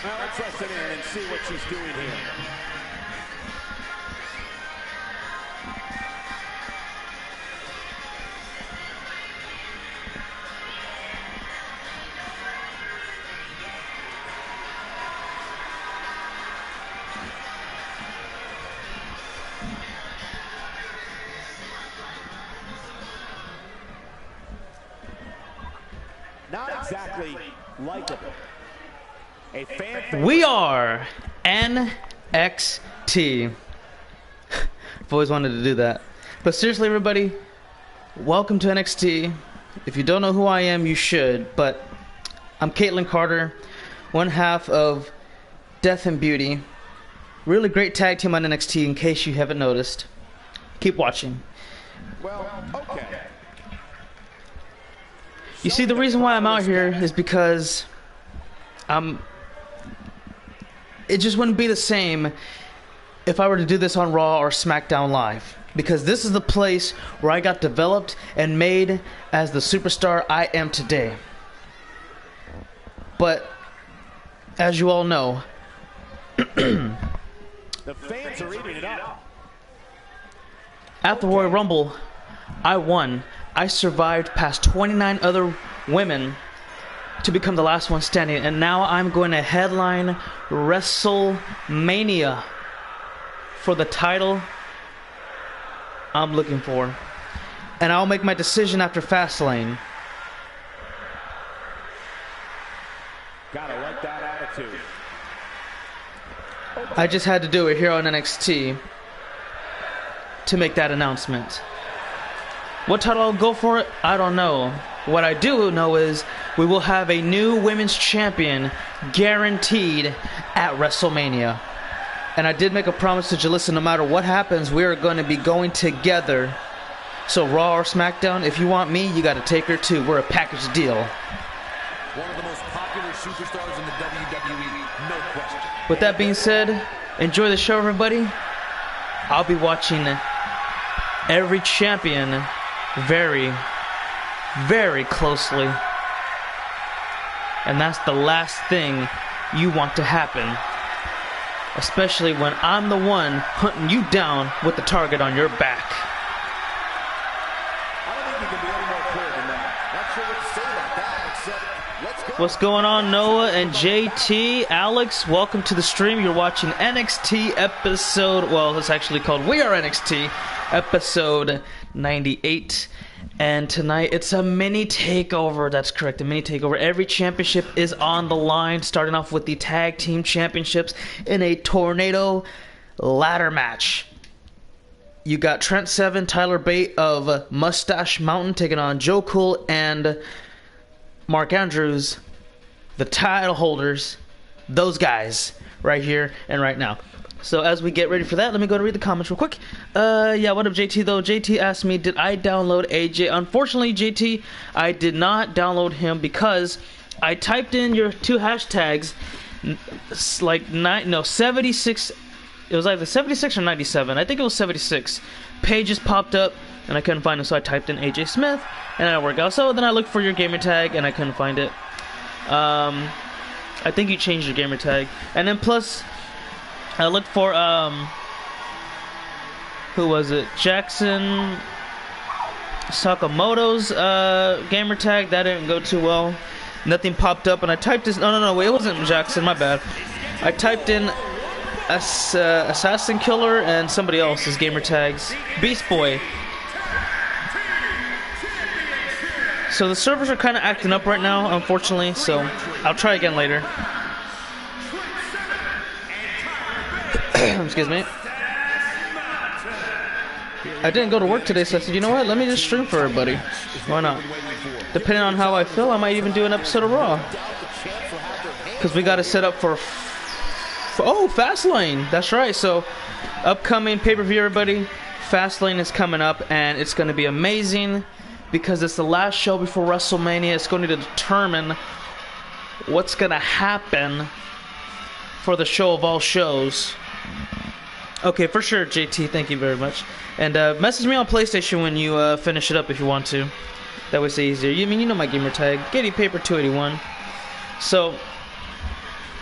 Now let's listen in and see what she's doing here. Not exactly likable. A fan favorite. We are NXT. I've always wanted to do that. But seriously, everybody, welcome to NXT. If you don't know who I am, you should. But I'm Caitlin Carter, one half of Death and Beauty. Really great tag team on NXT, in case you haven't noticed. Keep watching. Well, okay. You see, the reason why I'm out here is because it just wouldn't be the same if I were to do this on Raw or SmackDown Live. Because this is the place where I got developed and made as the superstar I am today. But, as you all know, the fans are eating it up. At the Royal Rumble, I won. I survived past 29 other women to become the last one standing, and now I'm going to headline WrestleMania for the title I'm looking for. And I'll make my decision after Fastlane. Gotta like that attitude. I just had to do it here on NXT to make that announcement. What title I'll go for it, I don't know. What I do know is we will have a new women's champion guaranteed at WrestleMania. And I did make a promise to Jalissa, no matter what happens, we are going to be going together. So Raw or SmackDown, if you want me, you got to take her too. We're a package deal. One of the most popular superstars in the WWE, no question. With that being said, enjoy the show, everybody. I'll be watching every champion very, very closely. And that's the last thing you want to happen. Especially when I'm the one hunting you down with the target on your back. I don't think you can be any more clear than that. Not sure what to say about that, except let's go. What's going on, Noah and JT? Alex, welcome to the stream. You're watching NXT episode, well, it's actually called We Are NXT, episode 98. And tonight, it's a mini takeover. That's correct, a mini takeover. Every championship is on the line, starting off with the tag team championships in a tornado ladder match. You got Trent Seven, Tyler Bate of Mustache Mountain taking on Joe Cool and Mark Andrews, the title holders, those guys right here and right now. So as we get ready for that, let me go to read the comments real quick. Yeah, what up, JT, though? JT asked me, did I download AJ? Unfortunately, JT, I did not download him because I typed in your two hashtags, like 76, it was either 76 or 97. I think it was 76. Pages popped up, and I couldn't find him, so I typed in AJ Smith, and it worked out. So then I looked for your gamer tag, and I couldn't find it. I think you changed your gamer tag. And then plus, I looked for, who was it? Jackson Sakamoto's gamer tag. That didn't go too well. Nothing popped up, and I typed this. No, wait, it wasn't Jackson. My bad. I typed in Assassin Killer and somebody else's gamer tags. Beast Boy. So the servers are kind of acting up right now, unfortunately. So I'll try again later. Excuse me. I didn't go to work today, so I said, you know what? Let me just stream for everybody. Why not? Depending on how I feel, I might even do an episode of Raw. Because we got to set up for... Oh, Fastlane. That's right. So, upcoming pay-per-view, everybody. Fastlane is coming up, and it's going to be amazing. Because it's the last show before WrestleMania. It's going to determine what's going to happen for the show of all shows. Okay, for sure, JT. Thank you very much. And message me on PlayStation when you finish it up if you want to. That way it's easier. You know my gamer tag. Getty Paper 281. So,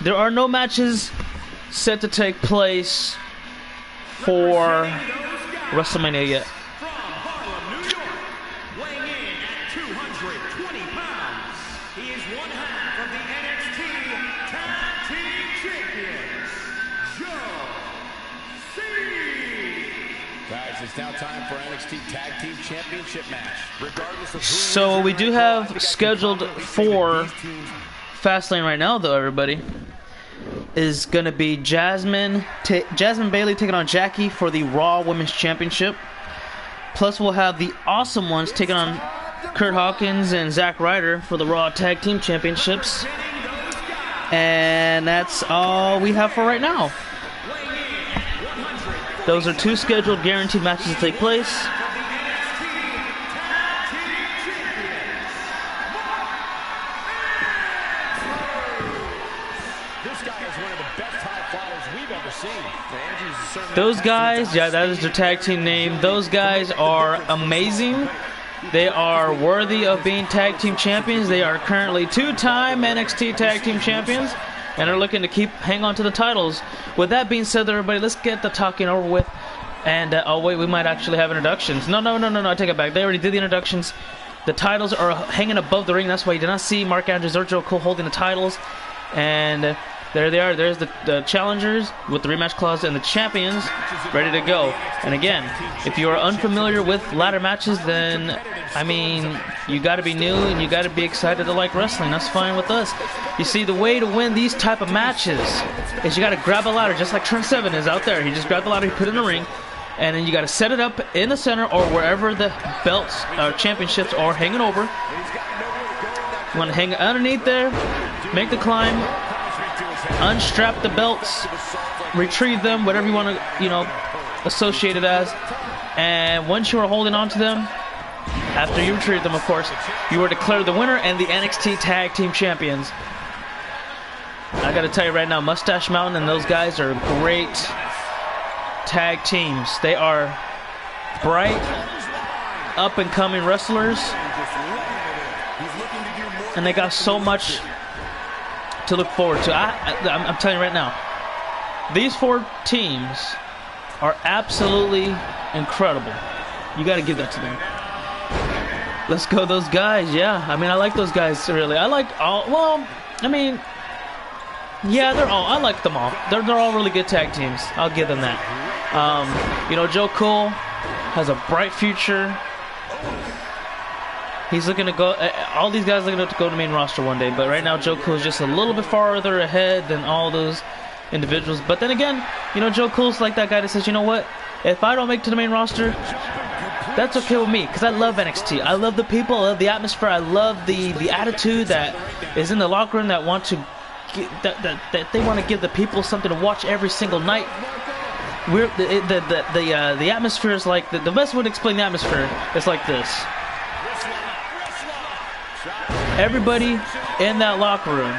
there are no matches set to take place for WrestleMania yet. From Harlem, New York, weighing in at 220 pounds, he is one half of the NXT Tag Team Champions, Joe C. Guys, it's now time for NXT Tag Team Championship match. Regardless of who So we do have scheduled for Fastlane right now, though, everybody, is going to be Jasmine Bailey taking on Jackie for the Raw Women's Championship. Plus, we'll have the Awesome Ones taking on Kurt Hawkins and Zack Ryder for the Raw Tag Team Championships. And that's all we have for right now. Those are 2 scheduled guaranteed matches to take place. Those guys, yeah, that is their tag team name. Those guys are amazing. They are worthy of being tag team champions. They are currently 2-time NXT tag team champions and are looking to hang on to the titles. With that being said, everybody, let's get the talking over with. And oh wait, we might actually have introductions. No, I take it back. They already did the introductions. The titles are hanging above the ring. That's why you did not see Mark Andrews or Joe Cole holding the titles. And there they are. There's the challengers with the rematch clause and the champions ready to go. And again, if you are unfamiliar with ladder matches, then, I mean, you got to be new and you got to be excited to like wrestling. That's fine with us. You see, the way to win these type of matches is you got to grab a ladder, just like Trent Seven is out there. He just grabbed the ladder, he put it in the ring, and then you got to set it up in the center or wherever the belts or championships are hanging over. You want to hang underneath there, make the climb, unstrap the belts, retrieve them, whatever you want to, associate it as. And once you are holding on to them, after you retrieve them, of course, you are declared the winner and the NXT Tag Team Champions. I gotta tell you right now, Mustache Mountain and those guys are great tag teams. They are bright, up-and-coming wrestlers, and they got so much to look forward to. I'm telling you right now, these 4 teams are absolutely incredible. You got to give that to them. Let's go, those guys. Yeah, I mean, I like those guys, really. I like all. Well, I mean, yeah, I like them all. They're all really good tag teams. I'll give them that. Joe Cole has a bright future. He's looking to go. All these guys are looking to go to the main roster one day, but right now Joe Cole's just a little bit farther ahead than all those individuals. But then again, Joe Cole's like that guy that says, you know what? If I don't make it to the main roster, that's okay with me, because I love NXT. I love the people. I love the atmosphere. I love the attitude that is in the locker room that want to that they want to give the people something to watch every single night. The atmosphere is like the best way to explain the atmosphere is like this. Everybody in that locker room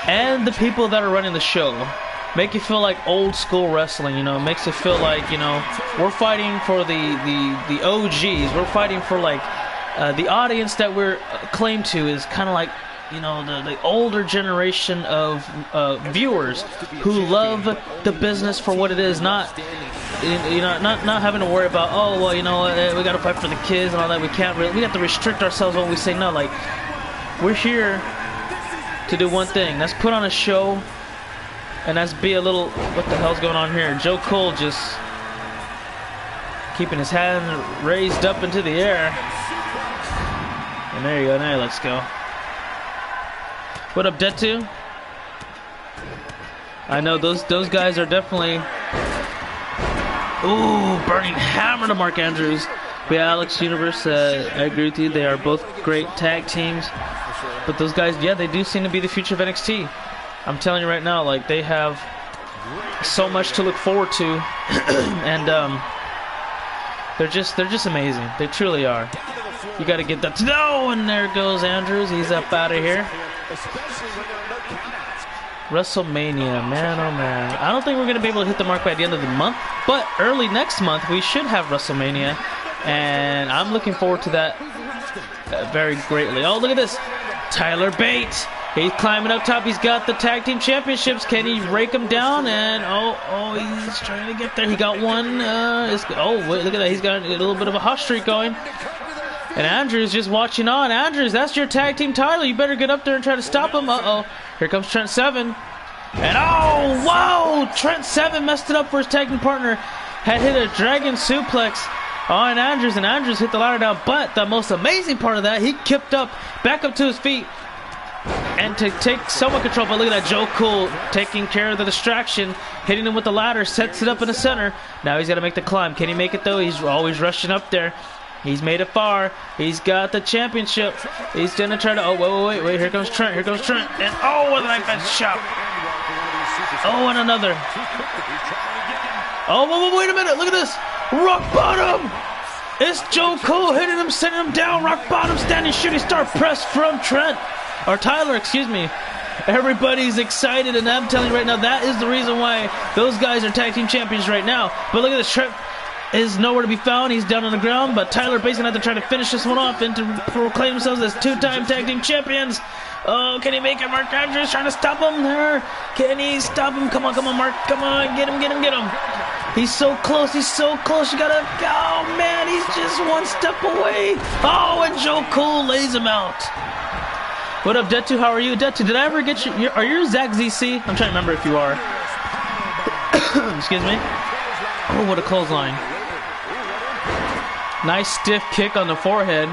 and the people that are running the show make you feel like old school wrestling. It makes it feel like, we're fighting for the OGs. We're fighting for like the audience that we're claimed to is kind of like, the older generation of viewers who love the business for what it is, not having to worry about, oh, well, we got to fight for the kids and all that. We have to restrict ourselves when we say no. Like, we're here to do one thing. Let's put on a show, and that's be a little, what the hell's going on here? Joe Cole just keeping his hand raised up into the air. And there you go. Now let's go. What up, Detu? I know those guys are definitely. Ooh, burning hammer to Mark Andrews. But yeah, Alex Universe, I agree with you. They are both great tag teams. But those guys, yeah, they do seem to be the future of NXT. I'm telling you right now, like, they have so much to look forward to, and they're just amazing. They truly are. You got to get that. No, and there goes Andrews. He's up out of here. WrestleMania, man, oh man. I don't think we're going to be able to hit the mark by the end of the month, but early next month we should have WrestleMania, and I'm looking forward to that very greatly. Oh, look at this. Tyler Bate He's climbing up top. He's got the tag team championships. Can he rake him down? And he's trying to get there. He got one. Wait, look at that. He's got a little bit of a hot streak going. And Andrews just watching on. Andrews, that's your tag team title. You better get up there and try to stop him. Here comes Trent Seven. And wow! Trent Seven messed it up for his tag team partner. Had hit a dragon suplex on Andrews, and Andrews hit the ladder down. But the most amazing part of that, he kicked up, back up to his feet, and to take somewhat control. But look at that, Joe Cool taking care of the distraction, hitting him with the ladder, sets it up in the center. Now he's got to make the climb. Can he make it though? He's always rushing up there. He's made it far. He's got the championship. He's gonna try to. Wait. Here comes Trent. And with a knife edge chop. And another. Wait a minute. Look at this. Rock bottom. It's Joe Cole hitting him, sending him down. Rock bottom, standing shooting star press from Tyler, excuse me. Everybody's excited, and I'm telling you right now, that is the reason why those guys are tag team champions right now. But look at this. Trent is nowhere to be found. He's down on the ground, but Tyler basically had to try to finish this one off and to proclaim themselves as two-time tag team champions. Can he make it? Mark Andrews trying to stop him there. Can he stop him? Come on, Mark. Come on, get him. He's so close. You gotta, man, he's just one step away. And Joe Cole lays him out. What up, Detu? How are you? Detu, did I ever get you? Are you Zach ZC? I'm trying to remember if you are. Excuse me. What a clothesline. Nice stiff kick on the forehead.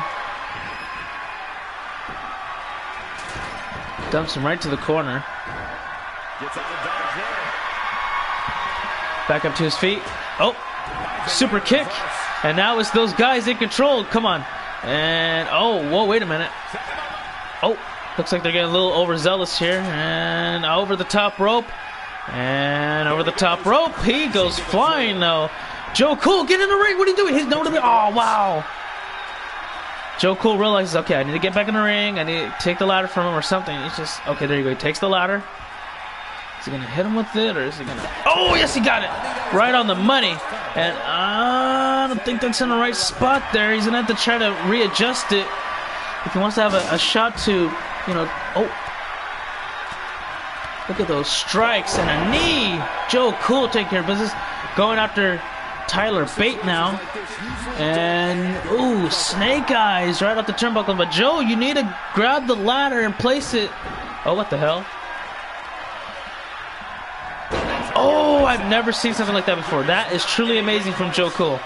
Dumps him right to the corner. Back up to his feet. Super kick. And now it's those guys in control. Come on. And, wait a minute. Looks like they're getting a little overzealous here. And over the top rope. He goes flying though. Joe Cool, get in the ring. What are you doing? He's nowhere to be. Wow. Joe Cool realizes, okay, I need to get back in the ring. I need to take the ladder from him or something. He's just, okay, there you go. He takes the ladder. Is he going to hit him with it, or is he going to... Yes, he got it. Right on the money. And I don't think that's in the right spot there. He's going to have to try to readjust it if he wants to have a shot to, look at those strikes and a knee. Joe Cool taking care of business. Going after Tyler Bate now. And, snake eyes right off the turnbuckle. But Joe, you need to grab the ladder and place it. What the hell? I've never seen something like that before. That is truly amazing from Joe Cool.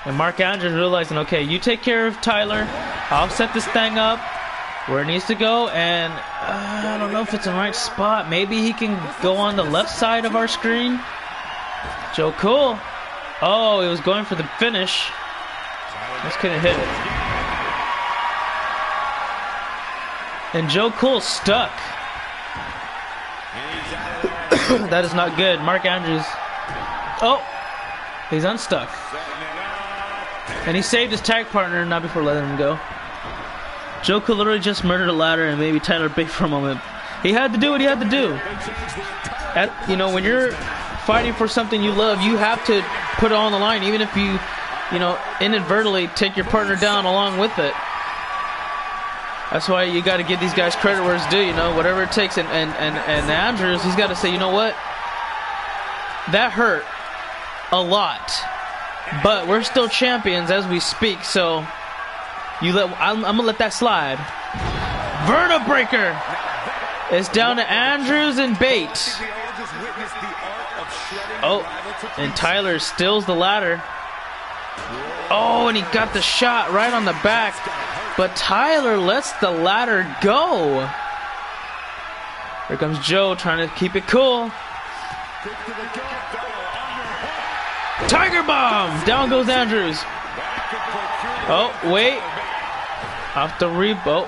And Mark Andrews realizing, okay, you take care of Tyler. I'll set this thing up where it needs to go. And I don't know if it's in the right spot. Maybe he can go on the left side of our screen. Joe Cool. He was going for the finish. Just couldn't hit it. And Joe Cool stuck. That is not good. Mark Andrews. He's unstuck. And he saved his tag partner, not before letting him go. Joe Cool literally just murdered a ladder and maybe Tyler Bate for a moment. He had to do what he had to do. When you're fighting for something you love, you have to put it on the line, even if you inadvertently take your partner down along with it. That's why you got to give these guys credit where it's due, whatever it takes. And Andrews, he's got to say, you know what? That hurt a lot, but we're still champions as we speak. So I'm gonna let that slide. Verta Breaker. It's down to Andrews and Bate. And Tyler steals the ladder. And he got the shot right on the back. But Tyler lets the ladder go. Here comes Joe trying to keep it cool. Tiger Bomb! Down goes Andrews. Wait. Off the reboot.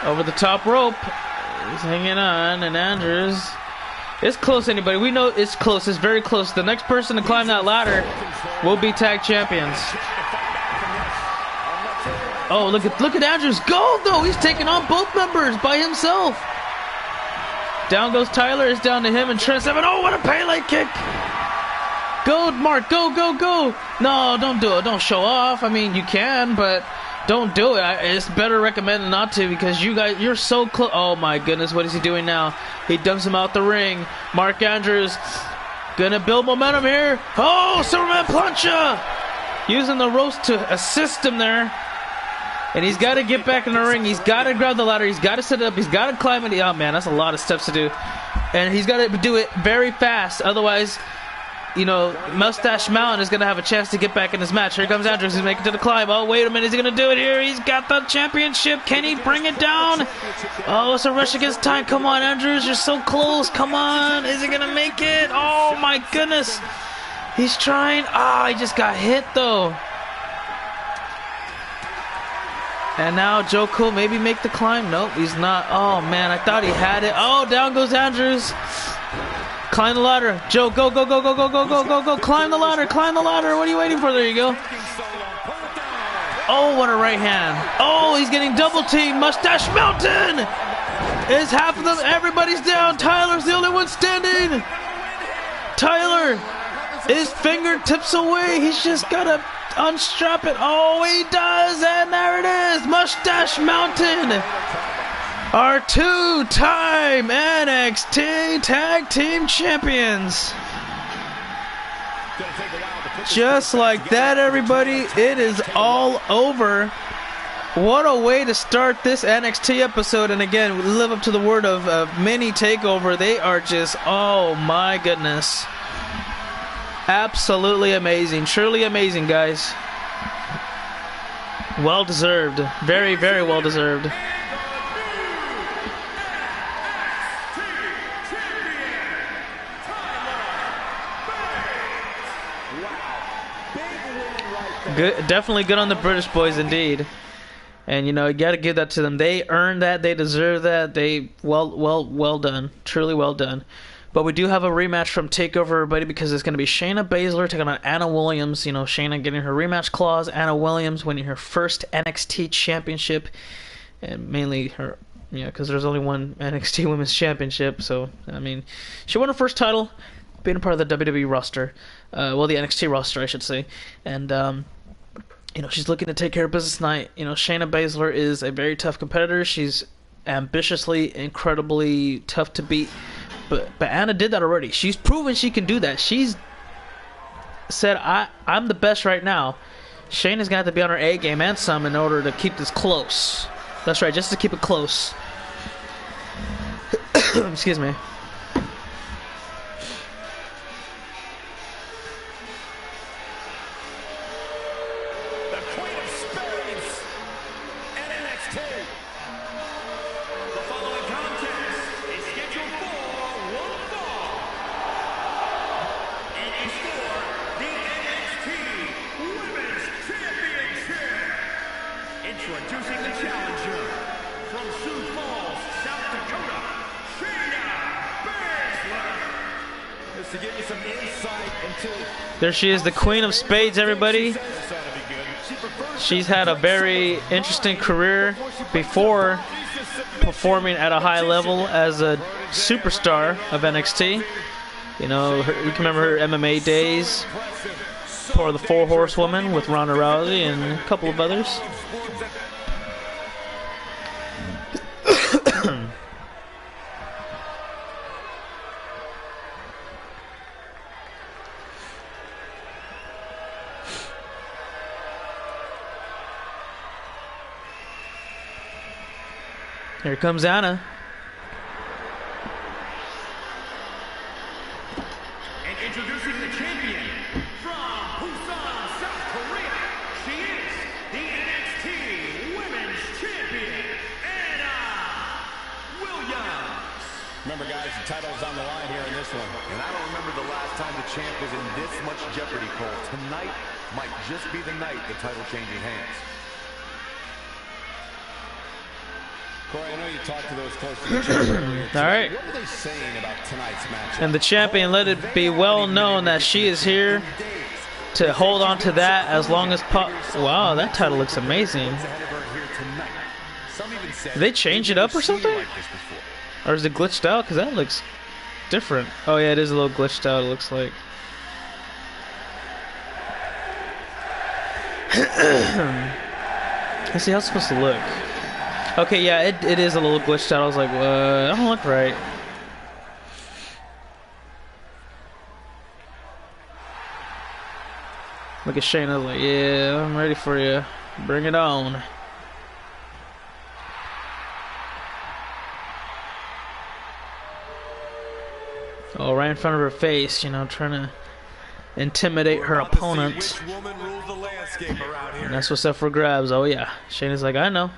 Over the top rope. He's hanging on, and Andrews... It's close, anybody. We know it's close. It's very close. The next person to climb that ladder will be tag champions. Look at Andrews go, though. He's taking on both members by himself. Down goes Tyler. It's down to him and Trent Seven. What a Pele kick. Go, Mark. Go, go, go. No, don't do it. Don't show off. I mean, you can, but don't do it. It's better recommended not to because you guys, you're so close. Oh, my goodness. What is he doing now? He dumps him out the ring. Mark Andrews gonna build momentum here. Oh, Superman Plancha. Using the ropes to assist him there. And he's got to get back in the ring. He's got to grab the ladder. He's got to set it up. He's got to climb it. Oh, man, that's a lot of steps to do. And he's got to do it very fast. Otherwise, you know, Mustache Mountain is going to have a chance to get back in this match. Here comes Andrews. He's making it to the climb. Oh, wait a minute. Is he going to do it here? He's got the championship. Can he bring it down? Oh, it's a rush against time. Come on, Andrews. You're so close. Come on. Is he going to make it? Oh, my goodness. He's trying. Ah, he just got hit, though. And now Joe Cool maybe make the climb. Nope, he's not. Oh, man, I thought he had it. Oh, down goes Andrews. Climb the ladder. Joe, go, go, go, go, go, go, go, go, go. Climb the ladder, climb the ladder. What are you waiting for? There you go. Oh, what a right hand. Oh, he's getting double teamed. Mustache Mountain is half of them. Everybody's down. Tyler's the only one standing. Tyler is fingertips away. He's just got to unstrap it. Oh, he does. And there it is. Mustache Mountain. Our two-time NXT Tag Team Champions. Just like that, everybody, it is all over. What a way to start this NXT episode. And again, we live up to the word of mini Takeover. They are just, oh my goodness. Absolutely amazing. Truly amazing, guys. Well deserved. Very, very well deserved. Good, definitely good on the British boys indeed. And you know, you got to give that to them. They earned that. They deserve that. They well done. Truly well done. But we do have a rematch from Takeover, everybody, because it's going to be Shayna Baszler taking on Anna Williams. You know, Shayna getting her rematch clause. Anna Williams winning her first NXT championship, and mainly her, you know, because there's only one NXT Women's Championship. So I mean, she won her first title, being a part of the WWE roster. Well, the NXT roster, I should say. And you know, she's looking to take care of business tonight. You know, Shayna Baszler is a very tough competitor. She's ambitiously, incredibly tough to beat. But Anna did that already. She's proven she can do that. She's said, I'm the best right now. Shayna's going to have to be on her A game and some in order to keep this close. That's right, just to keep it close. Excuse me. Introducing the challenger from Sioux Falls, South Dakota, Shayna Baszler. Just to give you some insight into. There she is, the Queen of Spades, everybody. She's had a very interesting career before performing at a high level as a superstar of NXT. You know, you can remember her MMA days, part of the Four Horsewomen with Ronda Rousey and a couple of others. Here comes Anna. And introducing the champion from Busan, South Korea, she is the NXT Women's Champion, Anna Williams. Remember, guys, the title is on the line here in this one. And I don't remember the last time the champ was in this much jeopardy, Cole. Tonight might just be the night the title changing hands. Corey, I know you talked to those close to the champion earlier. All right. What were they saying about tonight's match? And the champion, let it be well known that she is here to hold on to that as long as Wow, that title looks amazing. Did they change it up or something? Or is it glitched out? Because that looks different. Oh yeah, it is a little glitched out, it looks like. Let's see how it's supposed to look. Okay, yeah, it is a little glitched out. I was like, what? I don't look right. Look at Shayna, like, yeah, I'm ready for you. Bring it on. Oh, right in front of her face, you know, trying to intimidate her opponent. And that's what's up for grabs. Oh, yeah. Shayna's like, I know.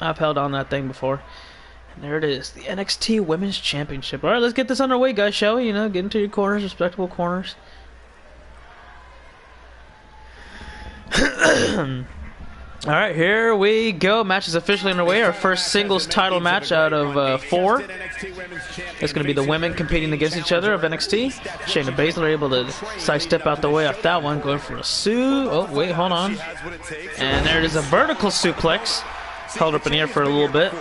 I've held on that thing before. And there it is, the NXT Women's Championship. All right, let's get this underway, guys, shall we? You know, get into your corners, respectable corners. Alright, here we go. Match is officially underway. Our first singles title match out of 4. It's going to be the women competing against each other of NXT. Shayna Baszler able to sidestep out the way off that one, going for a Oh, wait, hold on. And there it is, a vertical suplex. Held up in the air for a little bit.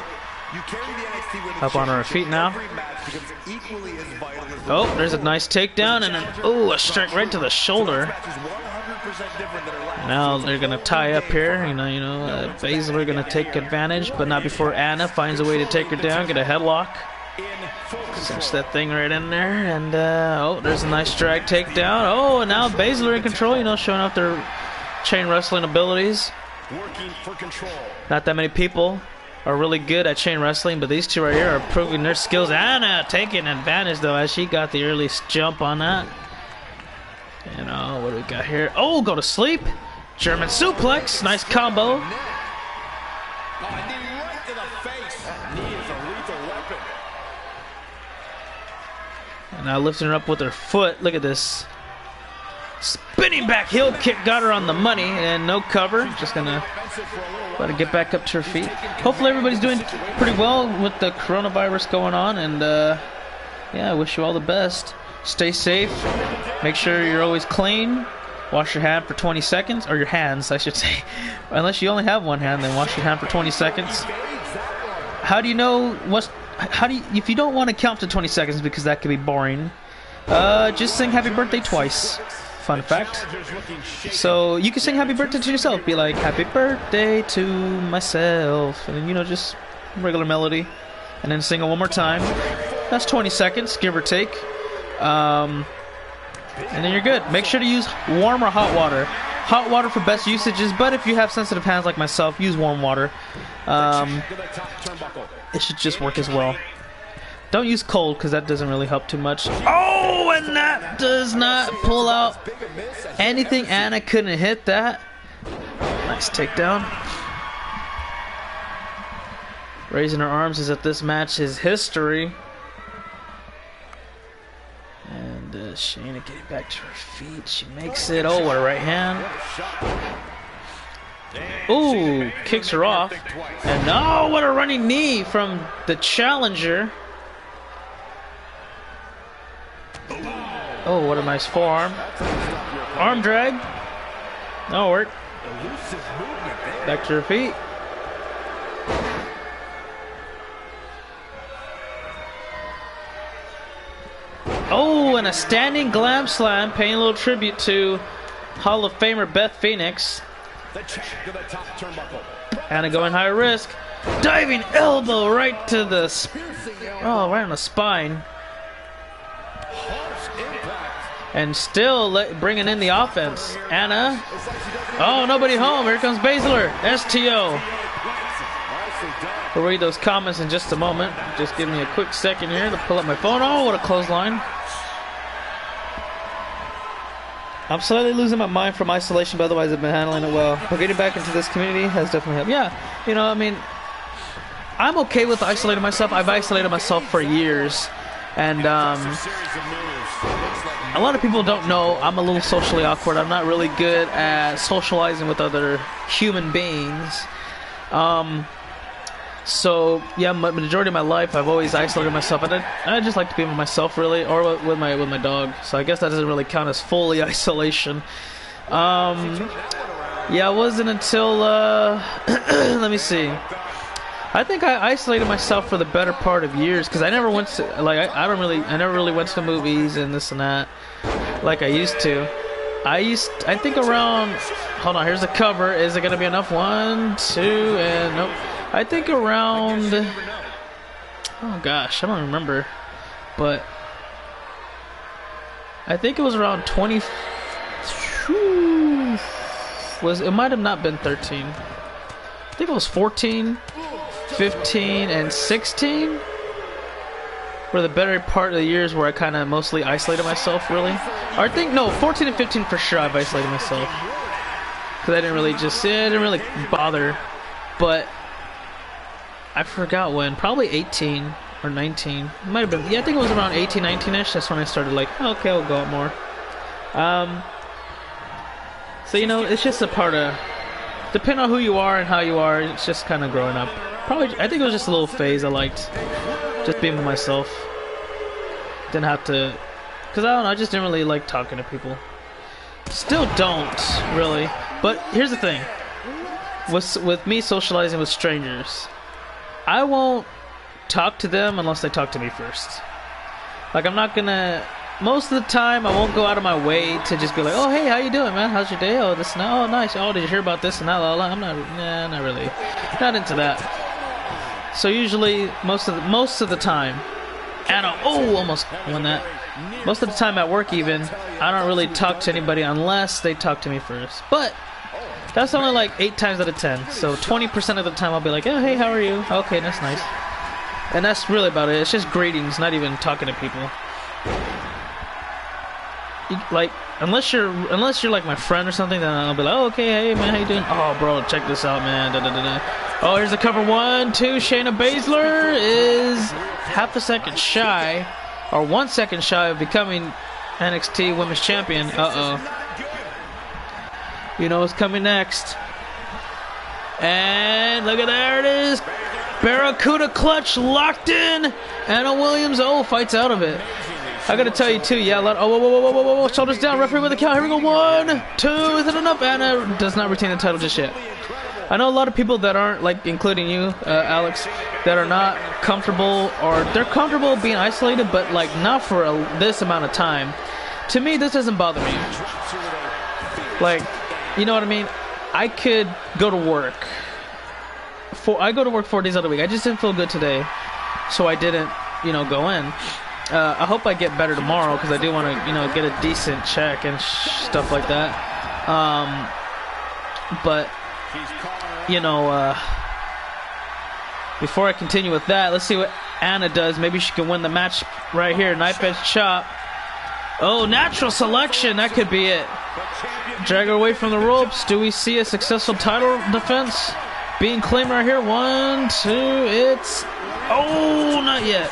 Up on her feet now. Oh, there's a nice takedown and a strike right to the shoulder. Now they're gonna tie up here. Baszler gonna take advantage, but not before Anna finds a way to take her down, get a headlock. Cinch that thing right in there, and there's a nice drag takedown. Oh, and now Baszler in control. Showing off their chain wrestling abilities. Not that many people are really good at chain wrestling, but these two right here are proving their skills. Anna taking advantage though, as she got the earliest jump on that. What do we got here? Oh, go to sleep. German suplex. Nice combo. And now lifting her up with her foot. Look at this. Spinning back heel kick. Got her on the money. And no cover. Just going to let her get back up to her feet. Hopefully everybody's doing pretty well with the coronavirus going on. And, yeah, I wish you all the best. Stay safe. Make sure you're always clean. Wash your hand for 20 seconds. Or your hands, I should say. Unless you only have one hand, then wash your hand for 20 seconds. How do you know if you don't want to count to 20 seconds because that could be boring, just sing happy birthday twice. Fun fact. So you can sing happy birthday to yourself. Be like, happy birthday to myself. And then, just regular melody. And then sing it one more time. That's 20 seconds, give or take. And then you're good. Make sure to use warm or hot water. Hot water for best usages, but if you have sensitive hands like myself, use warm water. It should just work as well. Don't use cold because that doesn't really help too much. Oh, and that does not pull out anything. Anna couldn't hit that. Nice takedown. Raising her arms as if this match is history. And Shayna getting back to her feet. She makes it. Oh, what a right hand. Ooh, kicks her off. And oh, what a running knee from the challenger. Oh, what a nice forearm. Arm drag. That'll work. Back to her feet. Oh, and a standing glam slam, paying a little tribute to Hall of Famer Beth Phoenix. Anna going high risk. Diving elbow right to the... right on the spine. And still bringing in the offense. Anna. Oh, nobody home. Here comes Baszler. STO. We'll read those comments in just a moment. Just give me a quick second here to pull up my phone. Oh, what a clothesline. I'm slightly losing my mind from isolation, but otherwise I've been handling it well. But getting back into this community has definitely helped. Yeah, I'm okay with isolating myself. I've isolated myself for years. And a lot of people don't know I'm a little socially awkward. I'm not really good at socializing with other human beings. So yeah, majority of my life I've always isolated myself, and I just like to be with myself, really, or with my dog. So I guess that doesn't really count as fully isolation. Yeah, it wasn't until let me see. I think I isolated myself for the better part of years because I never went to I never really went to movies and this and that like I used to. I think around, hold on, here's the cover. Is it going to be enough? 1, 2, and nope. I think around, oh gosh, I don't remember, but I think it was around 20, it might have not been 13. I think it was 14, 15, and 16 were the better part of the years where I kind of mostly isolated myself, really. Or I think, no, 14 and 15 for sure I've isolated myself. Because I didn't really bother. But I forgot when. Probably 18 or 19. It might have been, yeah, I think it was around 18, 19-ish. That's when I started like, oh, okay, I'll go out more. So, you know, it's just a part of, depending on who you are and how you are, it's just kind of growing up. Probably, I think it was just a little phase I liked. Just being with myself. Didn't have to, because I don't know, I just didn't really like talking to people. Still don't, really. But here's the thing. With me socializing with strangers, I won't talk to them unless they talk to me first. Like, I'm not gonna, most of the time, I won't go out of my way to just be like, oh, hey, how you doing, man? How's your day? Oh, this and that. Oh, nice. Oh, did you hear about this and that? I'm not, nah, not really. Not into that. So usually, most of the time, Anna, oh, almost won that. Most of the time at work even, I don't really talk to anybody unless they talk to me first. But that's only like 8 times out of 10. So 20% of the time I'll be like, oh, hey, how are you? Okay, that's nice. And that's really about it. It's just greetings, not even talking to people. Like, unless you're like my friend or something, then I'll be like, oh, okay, hey man, how you doing? Oh, bro, check this out, man. Da, da, da, da. Oh, here's the cover. 1, 2. Shayna Baszler is half a second shy, or 1 second shy of becoming NXT Women's Champion. You know what's coming next. And look at, there it is. Barracuda clutch locked in. Anna Williams, oh, fights out of it. I gotta tell you too, yeah, whoa, shoulders down, referee with a count, here we go, 1, 2, is it enough? Anna does not retain the title just yet. I know a lot of people that aren't, like, including you, Alex, that are not comfortable, or they're comfortable being isolated, but, like, not for this amount of time. To me, this doesn't bother me. Like, you know what I mean? I could go to work. I go to work 4 days out of the week. I just didn't feel good today, so I didn't, you know, go in. I hope I get better tomorrow because I do want to, you know, get a decent check and stuff like that. But, you know, before I continue with that, let's see what Anna does. Maybe she can win the match right here. Knife edge chop. Oh, natural selection. That could be it. Drag her away from the ropes. Do we see a successful title defense being claimed right here? 1, 2. It's, oh, not yet.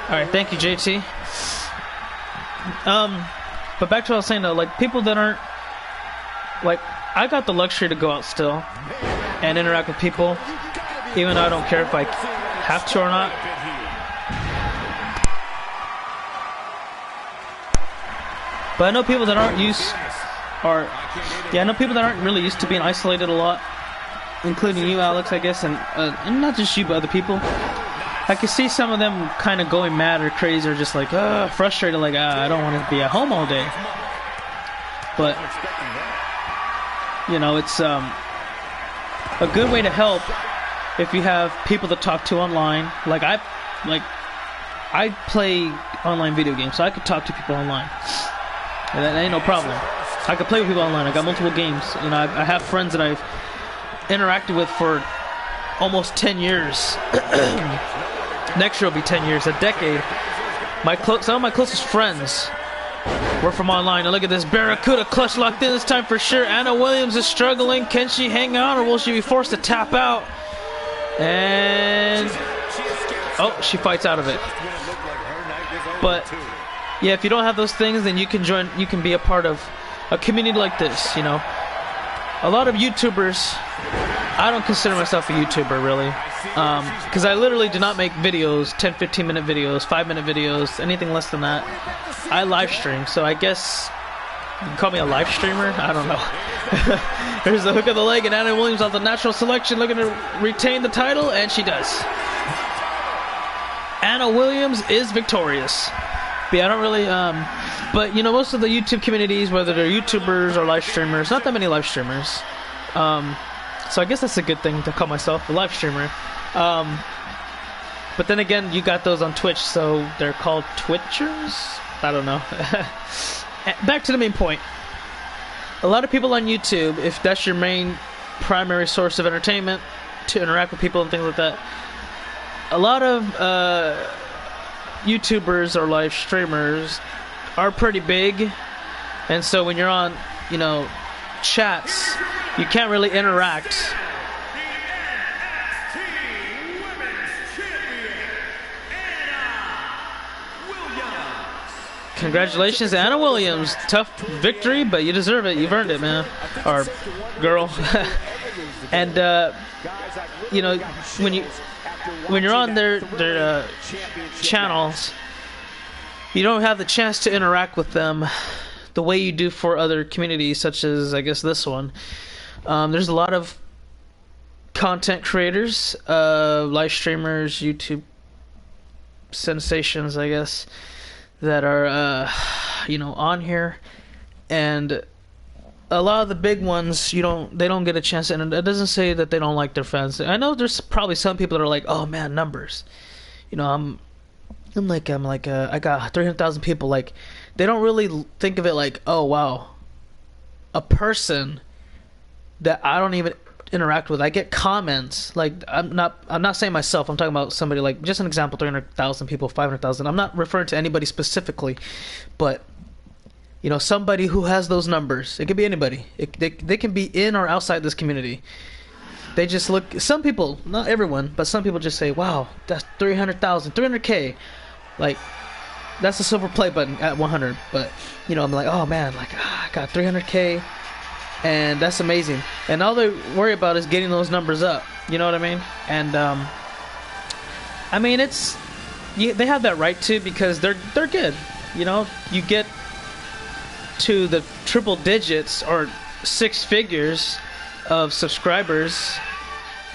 Alright, thank you, JT. But back to what I was saying though, like, people that aren't, like, I got the luxury to go out still and interact with people, even though I don't care if I have to or not. But I know people that aren't I know people that aren't really used to being isolated a lot, including you, Alex, I guess, and not just you, but other people. I can see some of them kind of going mad or crazy or just like, frustrated, like, I don't want to be at home all day. But, you know, it's a good way to help if you have people to talk to online. Like I play online video games, so I could talk to people online. And that ain't no problem. I could play with people online. I got multiple games. You know, I have friends that I've interacted with for almost 10 years. Next year will be 10 years, a decade. Some of my closest friends were from online. And look at this, Barracuda clutch locked in this time for sure. Anna Williams is struggling. Can she hang on, or will she be forced to tap out? And oh, she fights out of it. But yeah, if you don't have those things, then you can join. You can be a part of a community like this. You know, a lot of YouTubers. I don't consider myself a YouTuber, really. Because I literally do not make videos, 10-15 minute videos, 5-minute videos, anything less than that. I live stream, so I guess you can call me a live streamer. I don't know. Here's the hook of the leg, and Anna Williams on the natural selection, looking to retain the title, and she does. Anna Williams is victorious. But yeah, I don't really. But you know, most of the YouTube communities, whether they're YouTubers or live streamers, not that many live streamers. So I guess that's a good thing to call myself a live streamer. But then again, you got those on Twitch, so they're called Twitchers? I don't know. Back to the main point. A lot of people on YouTube, if that's your main primary source of entertainment, to interact with people and things like that, a lot of YouTubers or live streamers are pretty big. And so when you're on, you know, chats, you can't really interact. Congratulations, Anna Williams. Tough victory, but you deserve it. You've earned it, man. Or girl. And you know, when you're on their channels, you don't have the chance to interact with them the way you do for other communities, such as I guess this one. There's a lot of content creators, live streamers, YouTube sensations, I guess, that are you know, on here, and a lot of the big ones they don't get a chance. And it doesn't say that they don't like their fans. I know there's probably some people that are like, oh man, numbers, you know, I'm like I got 300,000 people. Like, they don't really think of it like, oh wow, a person that I don't even interact with. I get comments. Like, I'm not saying myself, I'm talking about somebody, like, just an example, 300,000 people, 500,000. I'm not referring to anybody specifically, but you know, somebody who has those numbers. It could be anybody. They can be in or outside this community. They just look, some people, not everyone, but some people just say, wow, that's 300,000, 300K. Like, that's a silver play button at 100. But you know, I'm like, oh man, like, I got 300K. And that's amazing. And all they worry about is getting those numbers up. You know what I mean? And I mean, they have that right to, because they're good. You know, you get to the triple digits or six figures of subscribers.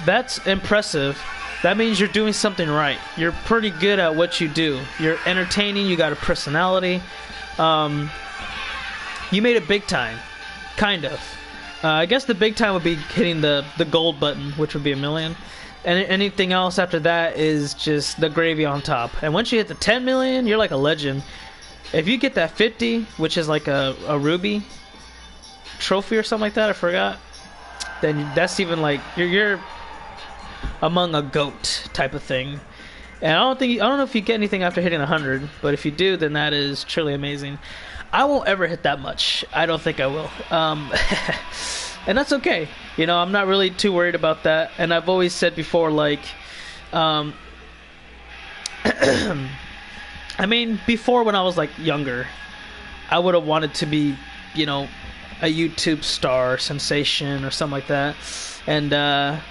That's impressive. That means you're doing something right. You're pretty good at what you do. You're entertaining. You got a personality. You made it big time. Kind of. I guess the big time would be hitting the gold button, which would be 1 million. And anything else after that is just the gravy on top. And once you hit the 10 million, you're like a legend. If you get that 50, which is like a ruby trophy or something like that, I forgot, then that's even like, you're among a GOAT type of thing. And I don't know if you get anything after hitting 100, but if you do, then that is truly amazing. I won't ever hit that much. I don't think I will. And that's okay. You know, I'm not really too worried about that. And I've always said before, like, I mean, before, when I was like younger, I would have wanted to be, you know, a YouTube star, sensation, or something like that. And I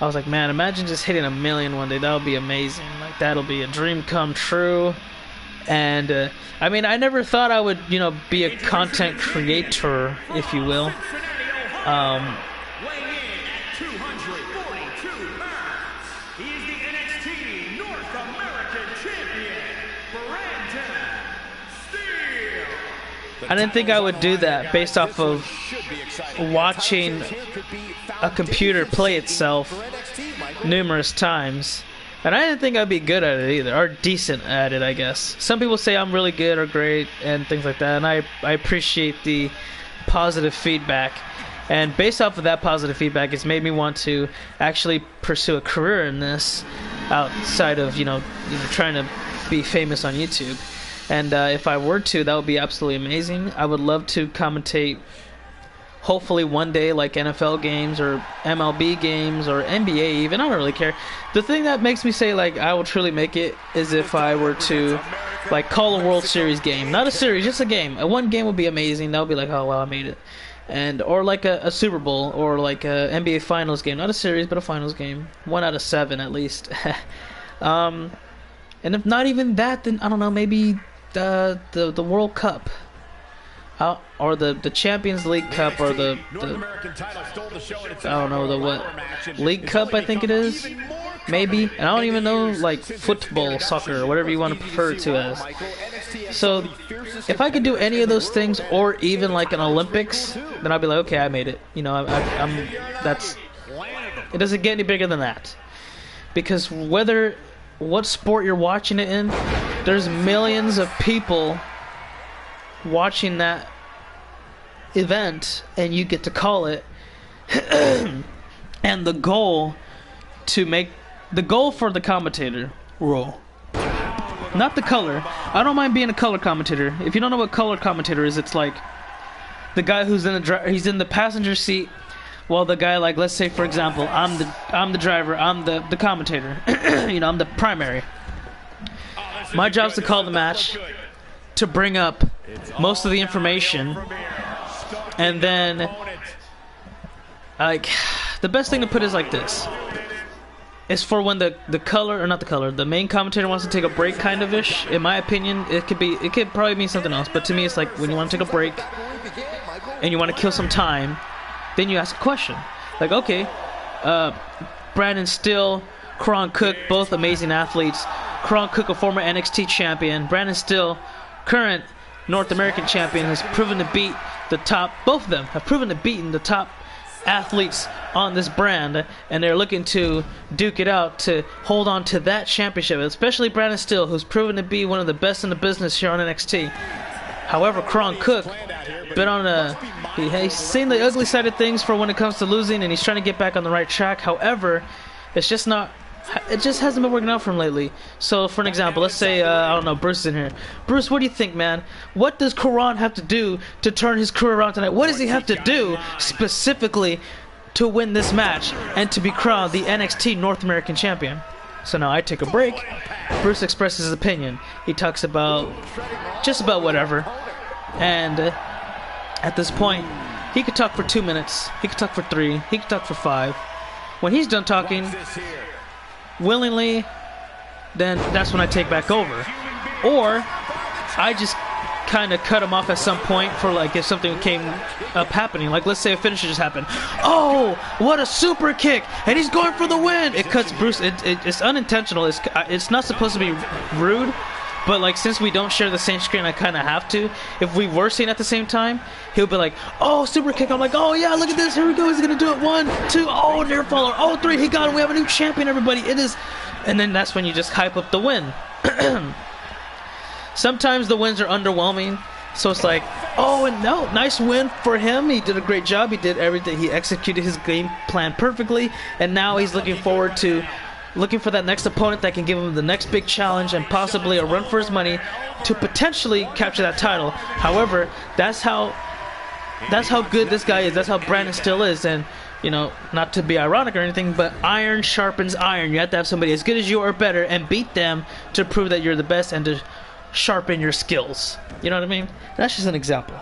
was like, man, imagine just hitting 1 million one day. That would be amazing. Like, that'll be a dream come true. And I mean, I never thought I would, you know, be a content creator, if you will. Weighing in at 242 pounds, he is the NXT North American Champion, Brandon Steele. I didn't think I would do that based off of watching a computer play itself numerous times. And I didn't think I'd be good at it either, or decent at it, I guess. Some people say I'm really good or great and things like that, and I appreciate the positive feedback. And based off of that positive feedback, it's made me want to actually pursue a career in this outside of, you know, trying to be famous on YouTube. And if I were to, that would be absolutely amazing. I would love to commentate, hopefully one day, like NFL games or MLB games or NBA even. I don't really care. The thing that makes me say, like, I will truly make it is if I were to, like, call a World Series game. Not a series, just a game. One game would be amazing. That would be like, oh, wow, I made it. And or like a Super Bowl, or like a NBA Finals game. Not a series, but a Finals game. 1 out of 7 at least. And if not even that, then I don't know, maybe the World Cup. Or the Champions League Cup, or the I don't know, the what League Cup, I think it is, maybe. And I don't even know, like, football, soccer, or whatever you want to prefer it to as. So if I could do any of those things, or even like an Olympics, then I'd be like, okay, I made it. You know, I'm that's. It doesn't get any bigger than that, because what sport you're watching it in, there's millions of people watching that event, and you get to call it. And the goal for the commentator role, not the color. I don't mind being a color commentator. If you don't know what color commentator is, it's like the guy who's he's in the passenger seat, while the guy, like, let's say for example, I'm the driver, I'm the commentator. You know, I'm the primary. My job's to call the match, to bring up most of the information, and then, like, the best thing to put is like this. It's for when the main commentator wants to take a break, kind of ish. In my opinion, it could probably mean something else, but to me it's like when you want to take a break and you want to kill some time, then you ask a question. Like, okay, Brandon Steele, Karan Cook, both amazing athletes. Karan Cook, a former NXT champion. Brandon Steele, current North American champion, has proven to beat the top. Both of them have proven to beat the top athletes on this brand, and they're looking to duke it out to hold on to that championship, especially Brandon Steele, who's proven to be one of the best in the business here on NXT. However, Karan Cook been on he's seen the ugly side of things for when it comes to losing, and he's trying to get back on the right track. However, it just hasn't been working out for him lately. So, for an example, let's say, I don't know, Bruce is in here. Bruce, what do you think, man? What does Karan have to do to turn his career around tonight? What does he have to do specifically to win this match and to be crowned the NXT North American champion? So now I take a break. Bruce expresses his opinion. He talks about just about whatever. And at this point, he could talk for 2 minutes. He could talk for 3. He could talk for 5. When he's done talking willingly, then that's when I take back over. Or I just kind of cut him off at some point for, like, if something came up happening. Like, let's say a finisher just happened. Oh, what a super kick! And he's going for the win! It cuts Bruce. It's unintentional. It's not supposed to be rude. But, like, since we don't share the same screen, I kind of have to. If we were seeing at the same time, he'll be like, oh, super kick. I'm like, oh, yeah, look at this. Here we go. He's going to do it. 1, 2. Oh, near faller. Oh, 3. He got it. We have a new champion, everybody. It is. And then that's when you just hype up the win. Sometimes the wins are underwhelming. So it's like, oh, and no, nice win for him. He did a great job. He did everything. He executed his game plan perfectly. And now he's looking for that next opponent that can give him the next big challenge and possibly a run for his money to potentially capture that title. However, that's how good this guy is. That's how Brandon Steele is. And, you know, not to be ironic or anything, but iron sharpens iron. You have to have somebody as good as you or better and beat them to prove that you're the best and to sharpen your skills. You know what I mean? That's just an example.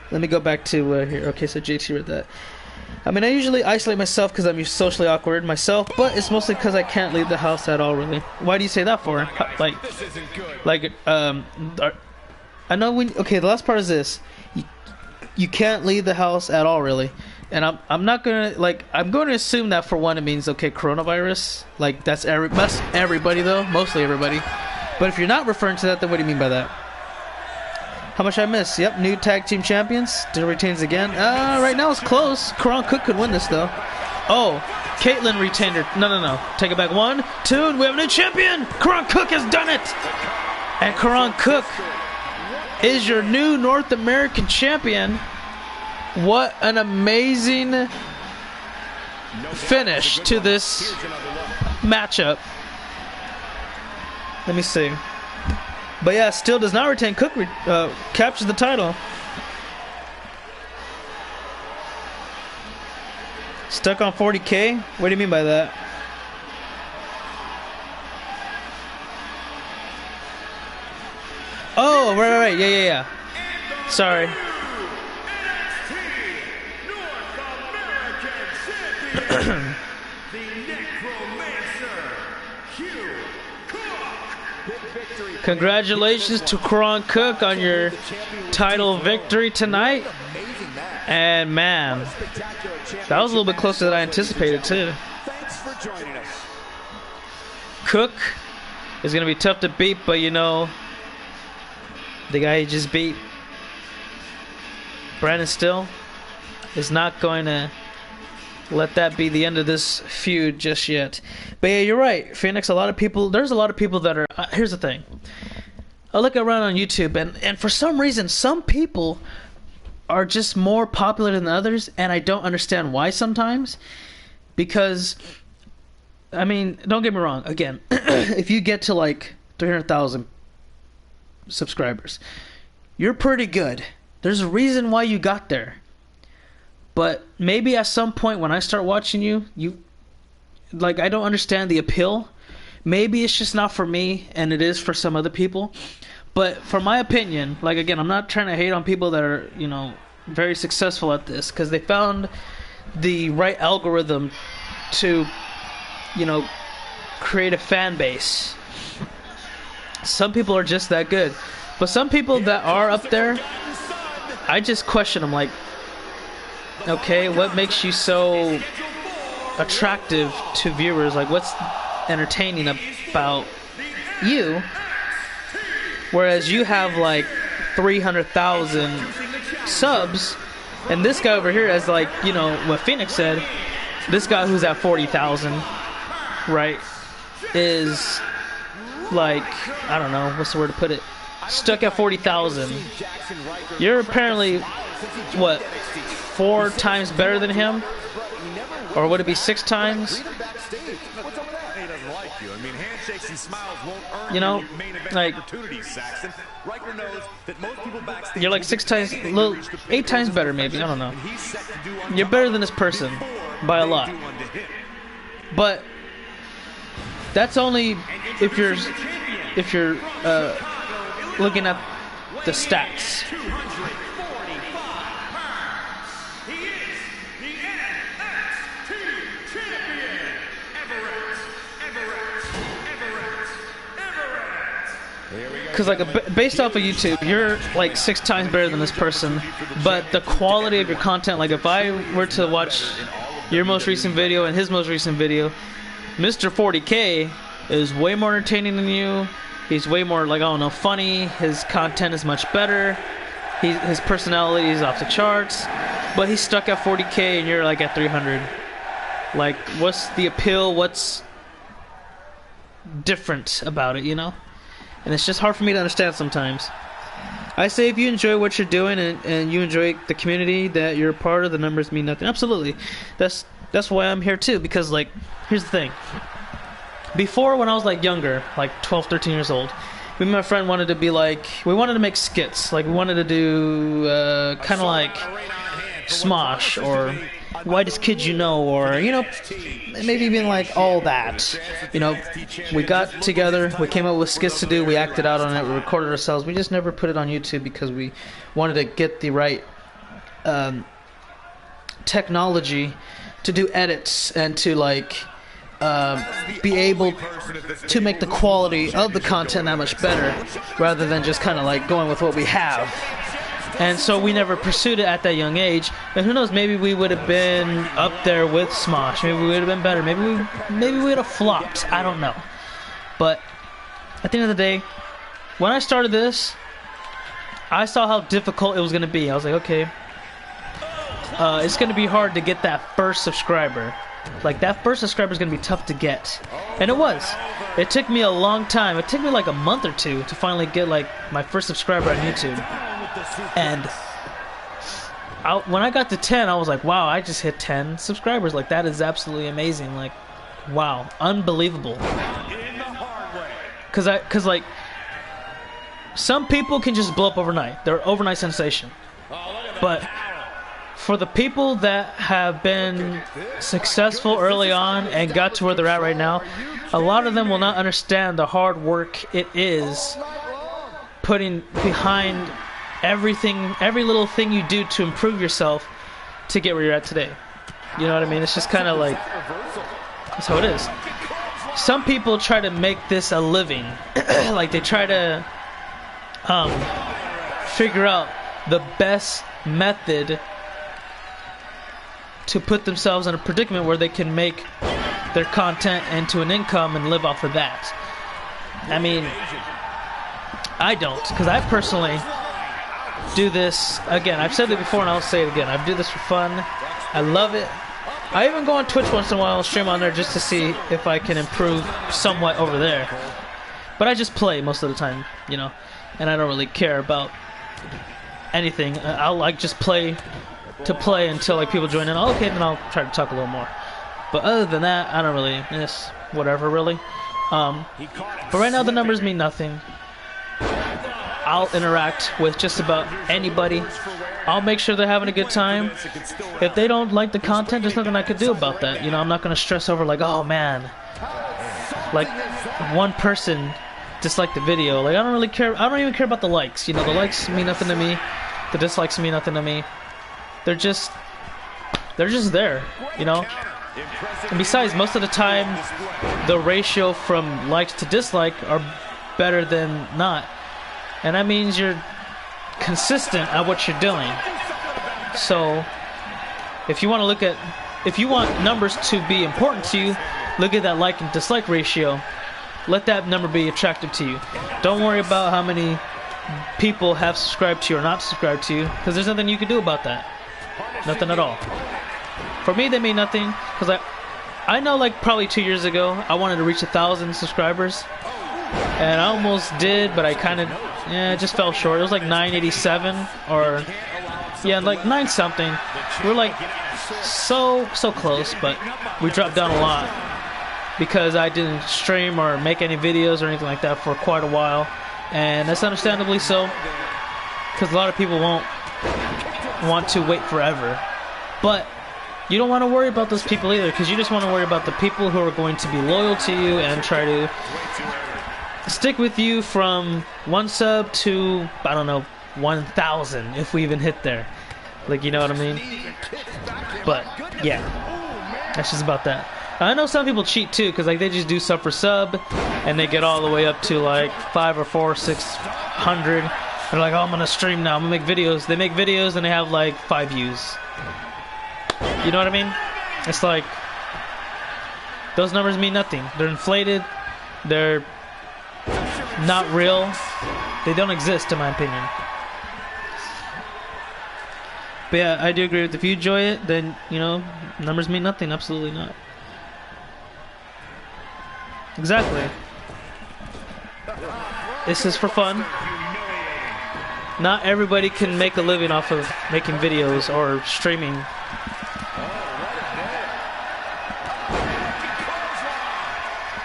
Let me go back to here. Okay, so JT read that. I mean, I usually isolate myself because I'm socially awkward myself, but it's mostly because I can't leave the house at all, really. Why do you say that for? I know when. Okay, the last part is this: you can't leave the house at all, really. And I'm not gonna I'm going to assume that for one it means okay, coronavirus. Like that's everybody though, mostly everybody. But if you're not referring to that, then what do you mean by that? How much I miss? Yep, new tag team champions. Still retains again. Right now it's close. Karan Cook could win this though. Oh, Caitlyn retained her. No. Take it back. 1, 2, and we have a new champion. Karan Cook has done it. And Karan Cook is your new North American champion. What an amazing finish to this matchup. Let me see. But yeah, still does not retain. Cook captures the title. Stuck on 40K? What do you mean by that? Oh, right. Yeah. Sorry. Congratulations to Karan Cook on your title victory tonight. And man, that was a little bit closer than I anticipated too. Cook is going to be tough to beat, but you know, the guy he just beat, Brandon Still, is not going to let that be the end of this feud just yet. But yeah, you're right, Phoenix. There's a lot of people that are. Here's the thing. I look around on YouTube, and for some reason, some people are just more popular than others, and I don't understand why sometimes. Because, I mean, don't get me wrong. Again, if you get to like 300,000 subscribers, you're pretty good. There's a reason why you got there. But maybe at some point when I start watching you, like, I don't understand the appeal. Maybe it's just not for me, and it is for some other people. But for my opinion, like, again, I'm not trying to hate on people that are, you know, very successful at this, because they found the right algorithm to, you know, create a fan base. Some people are just that good. But some people that are up there, I just question them, like, okay, what makes you so attractive to viewers? Like, what's entertaining about you? Whereas you have like 300,000 subs, and this guy over here has, like, you know, what Phoenix said, this guy who's at 40,000, right, is like, I don't know, what's the word to put it, stuck at 40,000. You're apparently, what, 4 times better than him? Or would it be 6 times? You know, like, you're like 6 times, 8 times better maybe, I don't know. You're better than this person by a lot. But that's only if you're looking at the stats. Because, like, based off of YouTube, you're like 6 times better than this person, but the quality of your content, like, if I were to watch your most recent video and his most recent video, Mr. 40K is way more entertaining than you. He's way more, like, I don't know, funny. His content is much better. His personality is off the charts, but he's stuck at 40K and you're like at 300. Like, what's the appeal? What's different about it, you know? And it's just hard for me to understand sometimes. I say if you enjoy what you're doing and you enjoy the community that you're a part of, the numbers mean nothing. Absolutely. That's why I'm here too, because, like, here's the thing. Before, when I was, like, younger, like 12, 13 years old, me and my friend wanted to be like, we wanted to make skits. Like, we wanted to do kind of like Smosh or Whitest Kid You Know, or, you know, maybe even like all that. You know, we got together, we came up with skits to do, we acted out on it, we recorded ourselves. We just never put it on YouTube because we wanted to get the right technology to do edits and to, like, be able to make the quality of the content that much better, rather than just kind of like going with what we have. And so we never pursued it at that young age. And who knows, maybe we would have been up there with Smosh. Maybe we would have been better. Maybe we would have flopped. I don't know. But at the end of the day, when I started this, I saw how difficult it was going to be. I was like, okay, it's going to be hard to get that first subscriber. Like, that first subscriber is going to be tough to get. And it was. It took me a long time. It took me like a month or two to finally get, like, my first subscriber on YouTube. And when I got to 10, I was like, wow, I just hit 10 subscribers. Like, that is absolutely amazing. Like, wow, unbelievable. Because like, some people can just blow up overnight. They're an overnight sensation. But for the people that have been successful early on and got to where they're at right now, a lot of them will not understand the hard work it is putting behind everything, every little thing you do to improve yourself to get where you're at today. You know what I mean? It's just kind of like, that's how it is. Some people try to make this a living. Like, they try to figure out the best method to put themselves in a predicament where they can make their content into an income and live off of that. I mean, I don't, because I personally do this, again, I've said it before and I'll say it again, I do this for fun, I love it. I even go on Twitch once in a while and stream on there just to see if I can improve somewhat over there. But I just play most of the time, you know, and I don't really care about anything. I'll like just play to play until like people join in. Oh, okay, then I'll try to talk a little more. But other than that, I don't really, it's whatever really. But right now the numbers mean nothing. I'll interact with just about anybody. I'll make sure they're having a good time. If they don't like the content, there's nothing I could do about that. You know, I'm not going to stress over like, oh man, like one person disliked the video. Like, I don't really care. I don't even care about the likes. You know, the likes mean nothing to me. The dislikes mean nothing to me. They're just there, you know? And besides, most of the time, the ratio from likes to dislike are better than not. And that means you're consistent at what you're doing. So if you want to look at, if you want numbers to be important to you, look at that like and dislike ratio. Let that number be attractive to you. Don't worry about how many people have subscribed to you or not subscribed to you, because there's nothing you can do about that. Nothing at all. For me, they mean nothing, because I know like probably 2 years ago I wanted to reach 1,000 subscribers, and I almost did, but I kind of it just fell short. It was like 987 or like 9 something. We're like so close, but we dropped down a lot because I didn't stream or make any videos or anything like that for quite a while, and that's understandably so, because a lot of people won't want to wait forever. But you don't want to worry about those people either, because you just want to worry about the people who are going to be loyal to you and try to stick with you from 1 sub to, I don't know, 1,000 if we even hit there. Like, you know what I mean? But yeah, that's just about that. I know some people cheat too, because like they just do sub for sub and they get all the way up to like 5 or 4 or 600. They're like, oh, I'm gonna stream now, I'm gonna make videos. They make videos and they have like 5 views. You know what I mean? It's like, those numbers mean nothing. They're inflated. They're not real. They don't exist, in my opinion. But yeah, I do agree with, if you enjoy it, then, you know, numbers mean nothing. Absolutely not. Exactly. This is for fun. Not everybody can make a living off of making videos or streaming.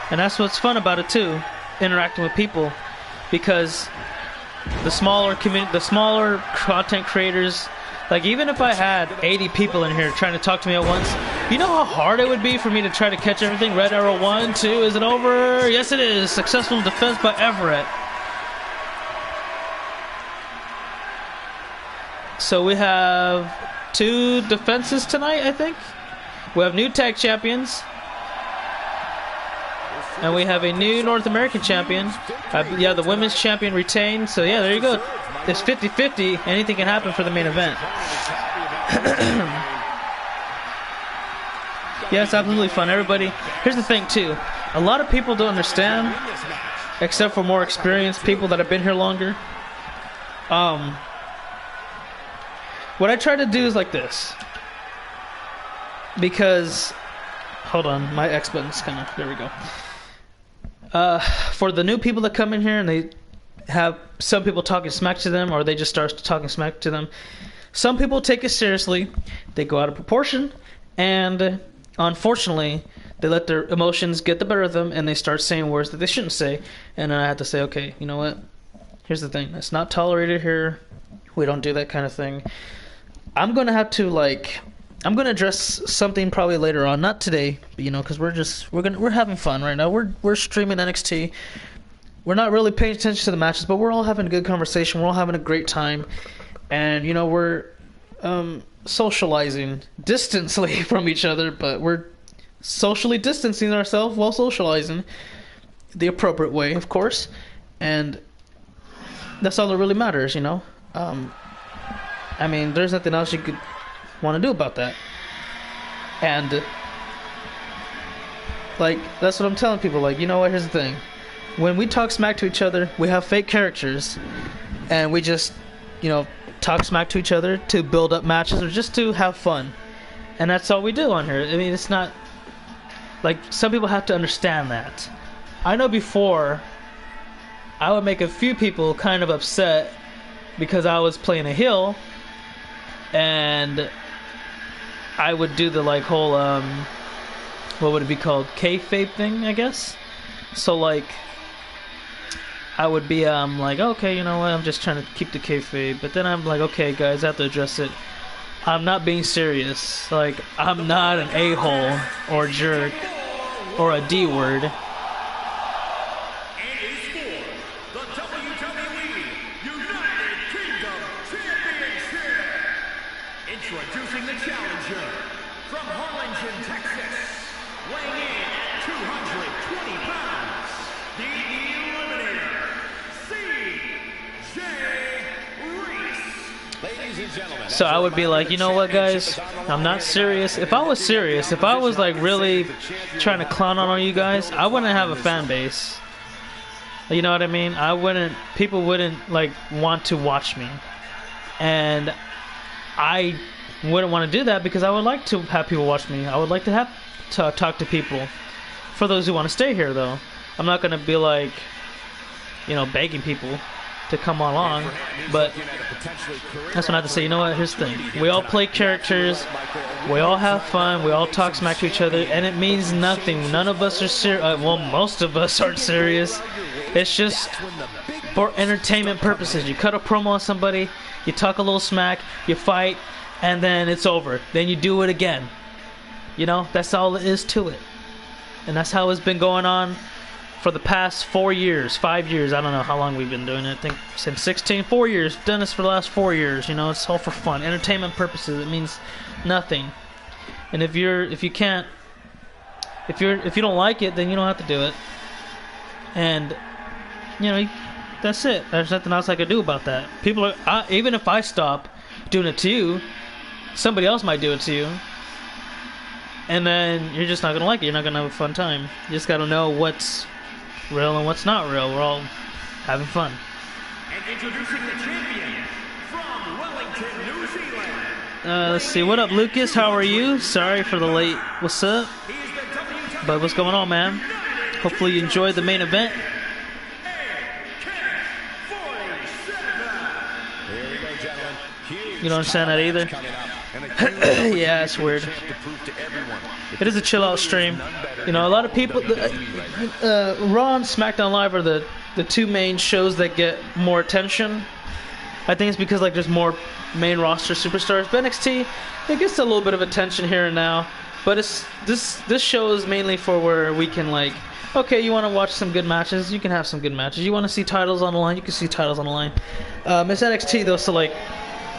And that's what's fun about it too, interacting with people, because the smaller content creators, like even if I had 80 people in here trying to talk to me at once, you know how hard it would be for me to try to catch everything? Red arrow 1, 2, is it over? Yes it is. Successful defense by Everett. So we have 2 defenses tonight, I think. We have new tag champions. And we have a new North American champion. Yeah, the women's champion retained. So yeah, there you go. It's 50-50. Anything can happen for the main event. Yeah, it's absolutely fun. Everybody, here's the thing too. A lot of people don't understand, except for more experienced people that have been here longer. What I try to do is like this. Because, hold on, my X button's kind of, there we go. For the new people that come in here and they have some people talking smack to them, or they just start talking smack to them, some people take it seriously, they go out of proportion, and unfortunately they let their emotions get the better of them and they start saying words that they shouldn't say. And then I have to say, okay, you know what, here's the thing, it's not tolerated here, we don't do that kind of thing. I'm gonna have to I'm gonna address something probably later on, not today, but, you know, because we're having fun right now. We're streaming NXT. We're not really paying attention to the matches, but we're all having a good conversation. We're all having a great time, and you know, we're socializing distantly from each other, but we're socially distancing ourselves while socializing the appropriate way, of course, and that's all that really matters, you know. I mean, there's nothing else you could want to do about that. And like, that's what I'm telling people, like, you know what, here's the thing, when we talk smack to each other, we have fake characters, and we just, you know, talk smack to each other to build up matches or just to have fun. And that's all we do on here. I mean, it's not like, some people have to understand that. I know before I would make a few people kind of upset because I was playing a heel, and I would do the like whole what would it be called, kayfabe thing, I guess. So like I would be like, okay, you know what, I'm just trying to keep the kayfabe, but then I'm like, okay guys, I have to address it. I'm not being serious. Like, I'm not an a-hole or jerk or a D-word. And is for the WWE United Kingdom Championship. Introducing the challenger from Harlingen, Texas, weighing in at 220 pounds, the Eliminator, CJ Reese. Ladies and gentlemen. So I would be like, you know what, guys? I'm not serious. If I was serious, if I was like really trying to clown on you guys, I wouldn't have a fan base. You know what I mean? People wouldn't like want to watch me. And I wouldn't want to do that because I would like to have people watch me. I would like to talk to people. For those who want to stay here, though, I'm not going to be like, you know, begging people to come along, but that's when I have to say, you know what, here's the thing. We all play characters, we all have fun, we all talk smack to each other, and it means nothing. None of us are serious. Well, most of us aren't serious. It's just for entertainment purposes. You cut a promo on somebody, you talk a little smack, you fight, and then it's over. Then you do it again. You know, that's all it is to it. And that's how it's been going on for the past 4 years, 5 years. I don't know how long we've been doing it. I think since 16, 4 years. Done this for the last 4 years. You know, it's all for fun, entertainment purposes. It means nothing. And if you don't like it, then you don't have to do it. And you know, that's it. There's nothing else I could do about that. People are even if I stop doing it to you, somebody else might do it to you. And then you're just not gonna like it. You're not gonna have a fun time. You just gotta know what's real and what's not real. We're all having fun. And introducing the champion from Wellington, New Zealand. Let's see. What up, Lucas? How are you? Sorry for the late. What's up? But what's going on, man? Hopefully you enjoyed the main event. You don't understand that either? Yeah, it's weird. It is a chill out stream. You know, a lot of people, Raw and SmackDown Live are the two main shows that get more attention. I think it's because like there's more main roster superstars. But NXT, it gets a little bit of attention here and now. But it's this show is mainly for where we can like, okay, you want to watch some good matches, you can have some good matches. You want to see titles on the line, you can see titles on the line. It's NXT though, so like,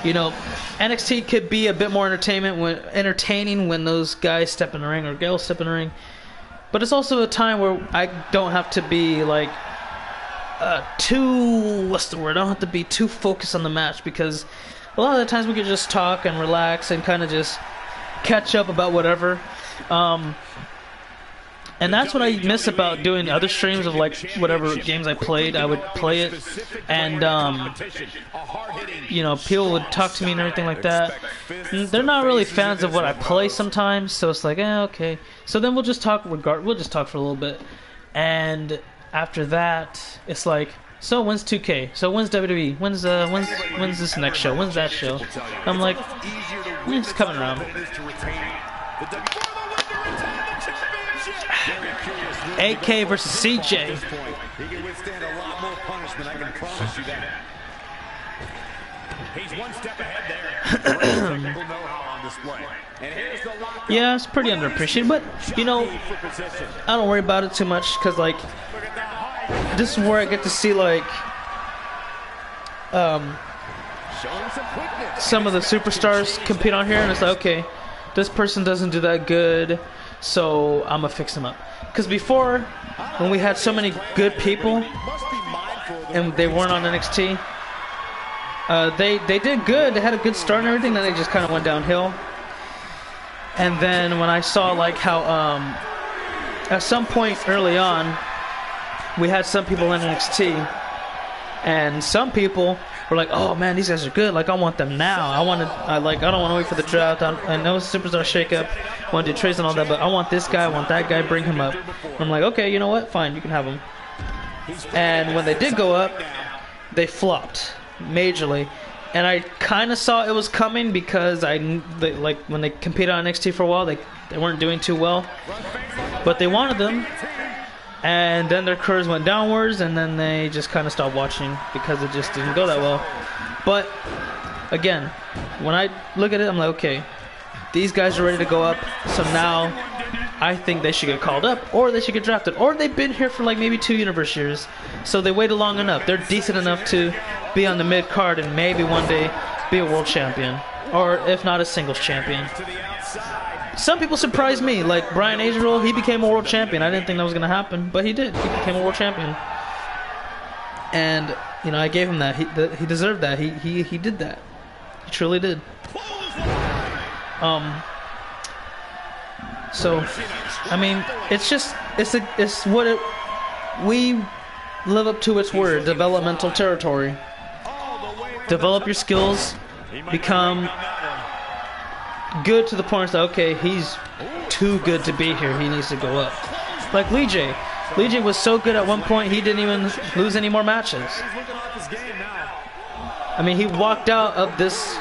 you know, NXT could be a bit more entertaining when those guys step in the ring or girls step in the ring. But it's also a time where I don't have to be like too, what's the word? I don't have to be too focused on the match, because a lot of the times we can just talk and relax and kind of just catch up about whatever. And that's what I miss about doing other streams of like whatever games I played. I would play it, and you know, people would talk to me and everything like that. And they're not really fans of what I play sometimes, so it's like, okay. So then we'll just talk. We'll just talk for a little bit, and after that, it's like, so when's 2K? So when's WWE? When's this next show? When's that show? I'm like, it's coming around. AK versus CJ. He can withstand a lot more punishment, I can promise you that. He's one step ahead there. Technical know-how on display. And here's the lock. Yeah, it's pretty underappreciated, but you know, I don't worry about it too much, because like, this is where I get to see like some of the superstars compete on here, and it's like, okay, this person doesn't do that good, so I'm gonna fix them up. Because before, when we had so many good people and they weren't on NXT, they did good. They had a good start and everything. Then they just kind of went downhill. And then when I saw like how at some point early on, we had some people in NXT, and some people were like, "Oh man, these guys are good. Like I want them now. I don't want to wait for the draft. I know superstar shakeup, want to do trades and all that, but I want this guy, I want that guy. Bring him up." And I'm like, "Okay, you know what? Fine, you can have him." And when they did go up, they flopped majorly, and I kind of saw it was coming because when they competed on NXT for a while, they weren't doing too well, but they wanted them. And then their careers went downwards, and then they just kind of stopped watching because it just didn't go that well. But again, when I look at it, I'm like, okay, these guys are ready to go up, so now I think they should get called up, or they should get drafted, or they've been here for like maybe 2 universe years, so they waited long enough. They're decent enough to be on the mid card and maybe one day be a world champion, or if not a singles champion. Some people surprised me, like Brian Azrael. He became a world champion. I didn't think that was going to happen, but he did. He became a world champion, and you know, I gave him that. He deserved that. He did that. He truly did. So, I mean, it's what we live up to its word, developmental territory. Develop your skills, become good to the point that, okay, he's too good to be here, he needs to go up. Like Lee J. Lee J was so good at one point, he didn't even lose any more matches. I mean, he walked out of this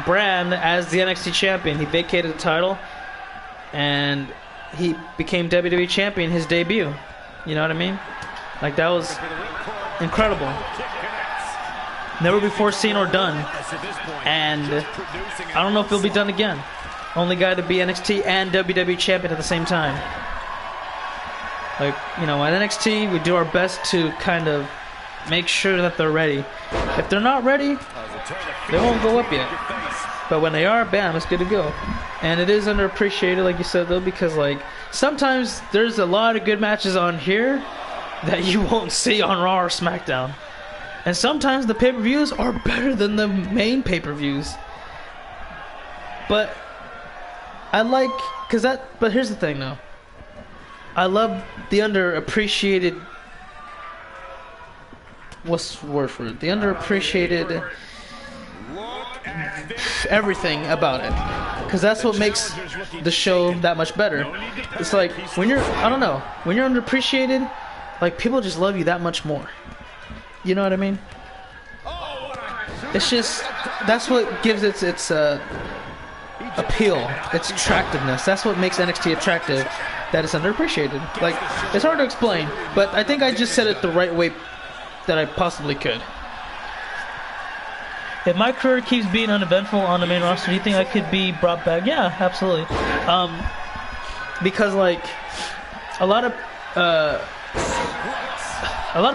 brand as the NXT champion. He vacated the title, and he became WWE champion his debut. You know what I mean? Like, that was incredible. Never before seen or done. And I don't know if it'll be done again. Only guy to be NXT and WWE champion at the same time. Like, you know, at NXT, we do our best to kind of make sure that they're ready. If they're not ready, they won't go up yet. But when they are, bam, it's good to go. And it is underappreciated, like you said, though, because, like, sometimes there's a lot of good matches on here that you won't see on Raw or SmackDown. And sometimes the pay-per-views are better than the main pay-per-views. But I like, but here's the thing, though. I love the underappreciated, what's the word for it? The underappreciated everything about it. Because that's what makes the show that much better. It's like, when you're underappreciated, like, people just love you that much more. You know what I mean? It's just, that's what gives its appeal, its attractiveness. That's what makes NXT attractive, that it's underappreciated. Like, it's hard to explain, but I think I just said it the right way that I possibly could. If my career keeps being uneventful on the main roster, do you think I could be brought back? Yeah, absolutely. Because, like, a lot of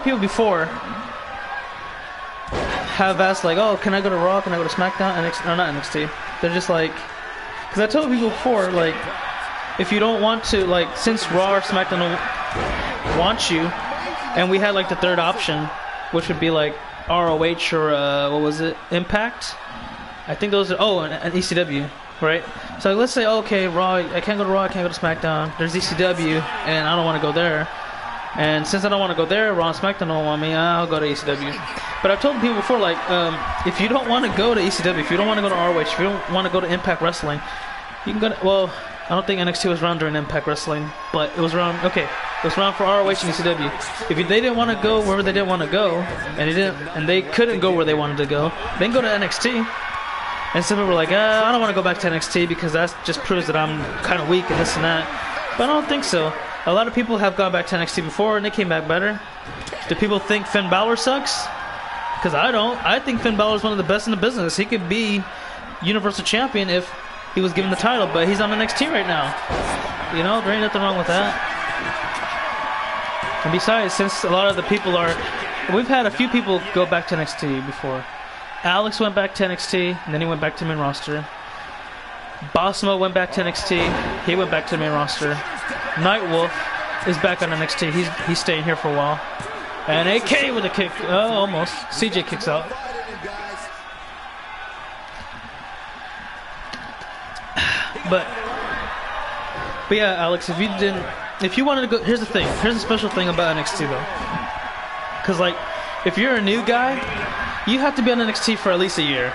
people before have asked, like, oh, can I go to Raw? Can I go to SmackDown? NXT, or not NXT. They're just like, because I told people before, like, if you don't want to, like, since Raw or SmackDown don't want you, and we had, like, the third option, which would be, like, ROH or, what was it, Impact? I think those are, and ECW, right? So let's say, okay, Raw, I can't go to Raw, I can't go to SmackDown, there's ECW, and I don't want to go there. And since I don't want to go there, Raw and SmackDown don't want me, I'll go to ECW. But I've told people before, like, if you don't want to go to ECW, if you don't want to go to ROH, if you don't want to go to Impact Wrestling, you can go to, well, I don't think NXT was around during Impact Wrestling, but it was around, okay, it was around for ROH and ECW. If they didn't want to go wherever they didn't want to go, and they couldn't go where they wanted to go, then go to NXT. And some people were like, I don't want to go back to NXT because that just proves that I'm kind of weak and this and that. But I don't think so. A lot of people have gone back to NXT before and they came back better. Do people think Finn Balor sucks? Because I don't. I think Finn Balor is one of the best in the business. He could be Universal Champion if he was given the title, but he's on NXT right now. You know, there ain't nothing wrong with that. And besides, since a lot of the people are... We've had a few people go back to NXT before. Alex went back to NXT, and then he went back to the main roster. Bossmo went back to NXT. He went back to the main roster. Nightwolf is back on NXT. He's staying here for a while. And AK with a kick. Oh, almost. CJ kicks out. But yeah, Alex, if you didn't if you wanted to go, here's the thing. Here's the special thing about NXT though. Because like, if you're a new guy, you have to be on NXT for at least a year.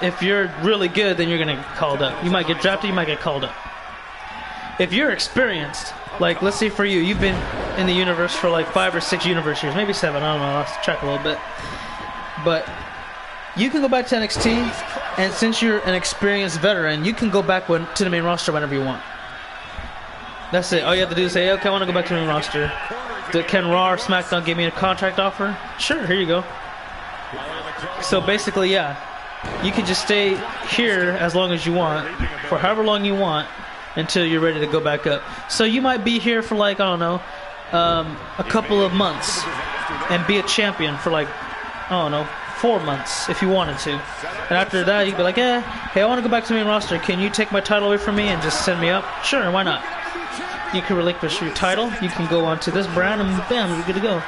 If you're really good, then you're gonna get called up. You might get drafted, you might get called up. If you're experienced, like let's say for you, you've been in the universe for like 5 or 6 universe years, maybe 7. I don't know. I lost track a little bit. But you can go back to NXT, and since you're an experienced veteran, you can go back to the main roster whenever you want. That's it. All you have to do is say, okay, I want to go back to the main roster. Can Raw or SmackDown give me a contract offer? Sure, here you go. So basically, yeah, you can just stay here as long as you want, for however long you want, until you're ready to go back up. So you might be here for like, I don't know, a couple of months, and be a champion for like, I don't know, 4 months if you wanted to. And after that, you'd be like, hey, I want to go back to the main roster. Can you take my title away from me and just send me up? Sure, why not? You can relinquish your title. You can go onto this brand, and bam, you're good to go.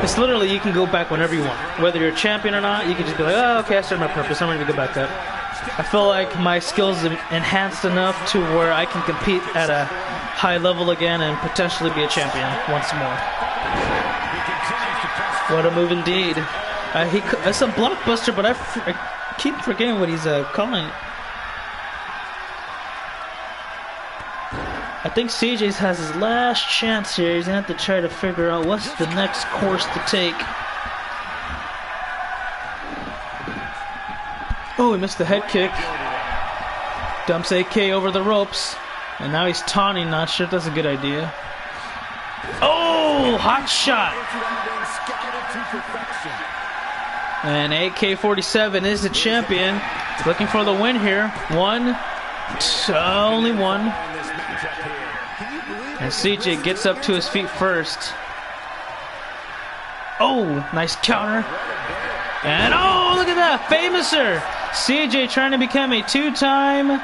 It's literally, you can go back whenever you want. Whether you're a champion or not, you can just be like, oh, okay, I served my purpose. I'm ready to go back up. I feel like my skills are enhanced enough to where I can compete at a high level again and potentially be a champion once more. What a move indeed. It's a blockbuster, but I keep forgetting what he's calling it. I think CJ's has his last chance here. He's going to have to try to figure out what's the next course to take. Oh, he missed the head kick. Dumps AK over the ropes. And now he's taunting. Not sure if that's a good idea. Oh, hot shot. And AK-47 is the champion. Looking for the win here. Only one. And CJ gets up to his feet first. Oh, nice counter. And oh, look at that, Famouser. CJ trying to become a 2-time,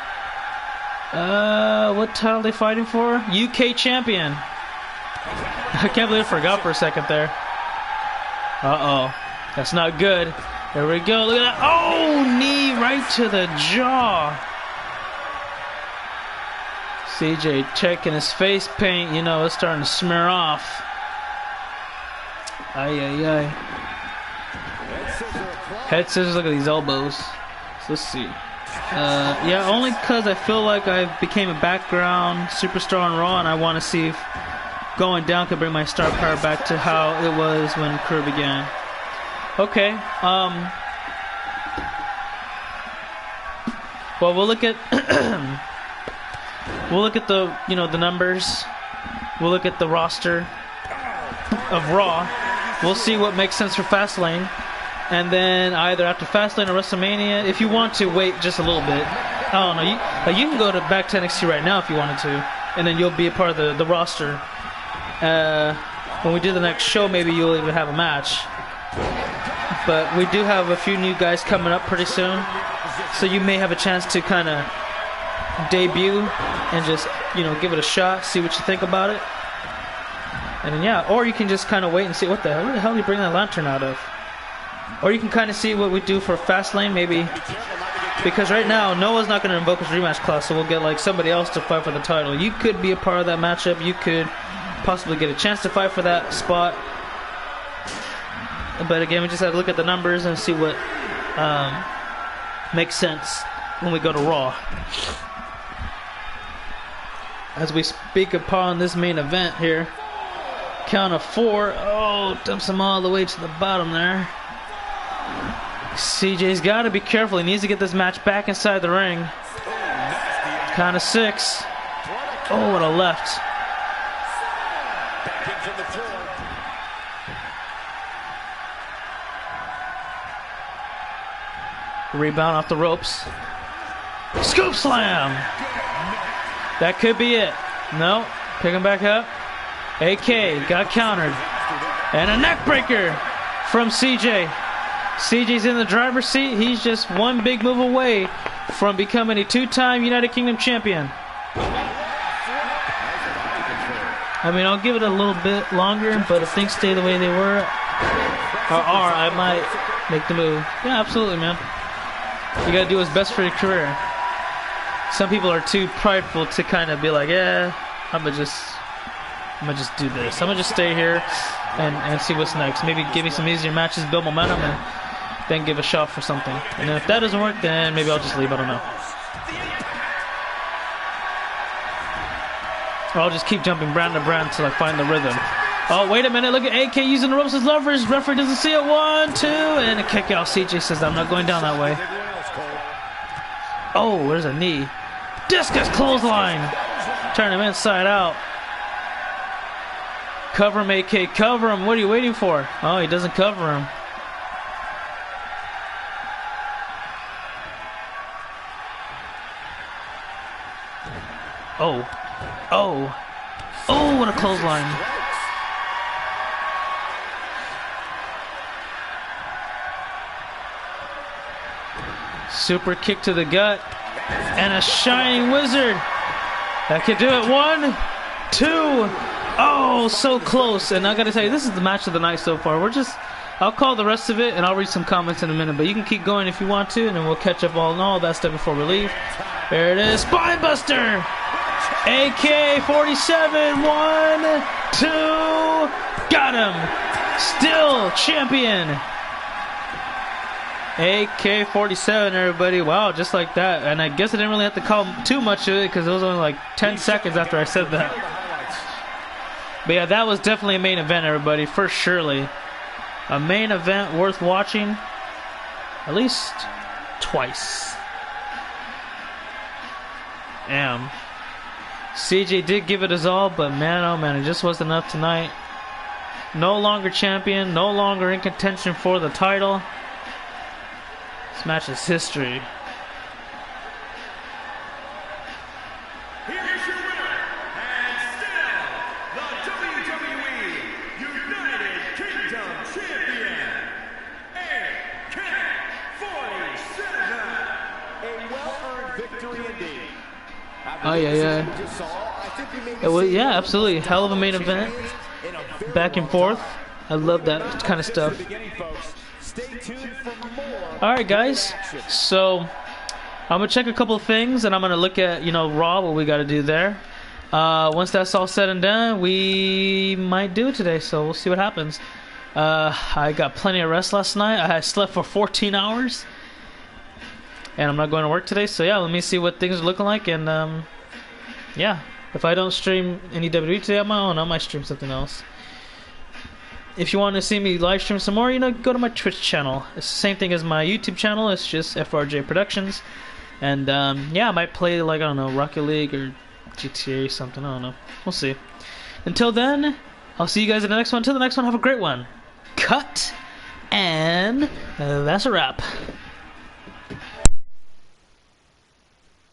what title are they fighting for? UK champion. I can't believe I forgot for a second there. Uh-oh, that's not good. There we go, look at that. Oh, knee right to the jaw. CJ checking his face paint, you know, it's starting to smear off. Ay, ay, ay. Head scissors, look at these elbows. So let's see. Yeah, only because I feel like I became a background superstar on Raw, and I want to see if going down could bring my star power back to how it was when career began. Okay. Well, we'll look at we'll look at the the numbers. We'll look at the roster of Raw. We'll see what makes sense for Fastlane. And then either after Fastlane or WrestleMania, if you want to wait just a little bit, I don't know, you can go back to NXT right now if you wanted to, and then you'll be a part of the roster. When we do the next show, maybe you'll even have a match. But we do have a few new guys coming up pretty soon, so you may have a chance to kind of debut and just give it a shot, see what you think about it. And then yeah, or you can just kind of wait and see what the hell do you bring that lantern out of? Or you can kind of see what we do for Fastlane, maybe. Because right now, Noah's not going to invoke his rematch clause, so we'll get like somebody else to fight for the title. You could be a part of that matchup. You could possibly get a chance to fight for that spot. But again, we just have to look at the numbers and see what makes sense when we go to Raw. As we speak upon this main event here. Count of 4. Oh, dumps him all the way to the bottom there. CJ's got to be careful. He needs to get this match back inside the ring. Count of 6. Oh, what a left. Rebound off the ropes. Scoop slam. That could be it. No. Pick him back up. AK got countered. And a neck breaker from CJ. CJ's in the driver's seat. He's just one big move away from becoming a 2-time United Kingdom champion. I mean, I'll give it a little bit longer, but if things stay the way they were, or are, I might make the move. Yeah, absolutely, man. You gotta do what's best for your career. some people are too prideful to kind of be like, yeah, I'm gonna just do this. I'm gonna just stay here and see what's next. Maybe give me some easier matches, build momentum, and then give a shot for something. And if that doesn't work, then maybe I'll just leave. I don't know. Or I'll just keep jumping brand to brand until I find the rhythm. Oh, wait a minute. Look at AK using the ropes as leverage. Referee doesn't see it. 1, 2, and a kick out. CJ says, I'm not going down that way. Oh, there's a knee. Discus clothesline. Turn him inside out. Cover him, AK. Cover him. What are you waiting for? Oh, he doesn't cover him. Oh. Oh. Oh, what a clothesline. Super kick to the gut. And a shining wizard. That could do it. 1, 2. Oh, so close. And I gotta tell you, this is the match of the night so far. I'll call the rest of it and I'll read some comments in a minute. But you can keep going if you want to, and then we'll catch up on all that stuff before we leave. There it is. Spinebuster. AK-47. 1, 2. Got him. Still champion. AK-47, everybody. Wow, just like that. And I guess I didn't really have to call too much of it because it was only like 10 seconds after I said that. But yeah, that was definitely a main event, everybody, for surely. A main event worth watching at least twice. Damn. CJ did give it his all, but man, oh man, it just wasn't enough tonight. No longer champion, no longer in contention for the title. This match is history. Here's your winner, and still the WWE United Kingdom Champion, AK-47. A well-earned victory indeed. Oh yeah. It was, yeah, absolutely. Hell of a main event. Back and forth. I love that kind of stuff. Alright guys, so I'm gonna check a couple of things and I'm gonna look at, Raw, what we gotta do there. Once that's all said and done, we might do it today, so we'll see what happens. I got plenty of rest last night. I slept for 14 hours and I'm not going to work today, so yeah, let me see what things are looking like. And yeah, if I don't stream any WWE today on my own, I might stream something else. If you want to see me live stream some more, go to my Twitch channel. It's the same thing as my YouTube channel. It's just FRJ Productions. And yeah, I might play, like, I don't know, Rocket League or GTA or something. I don't know. We'll see. Until then, I'll see you guys in the next one. Until the next one, have a great one. Cut. And that's a wrap.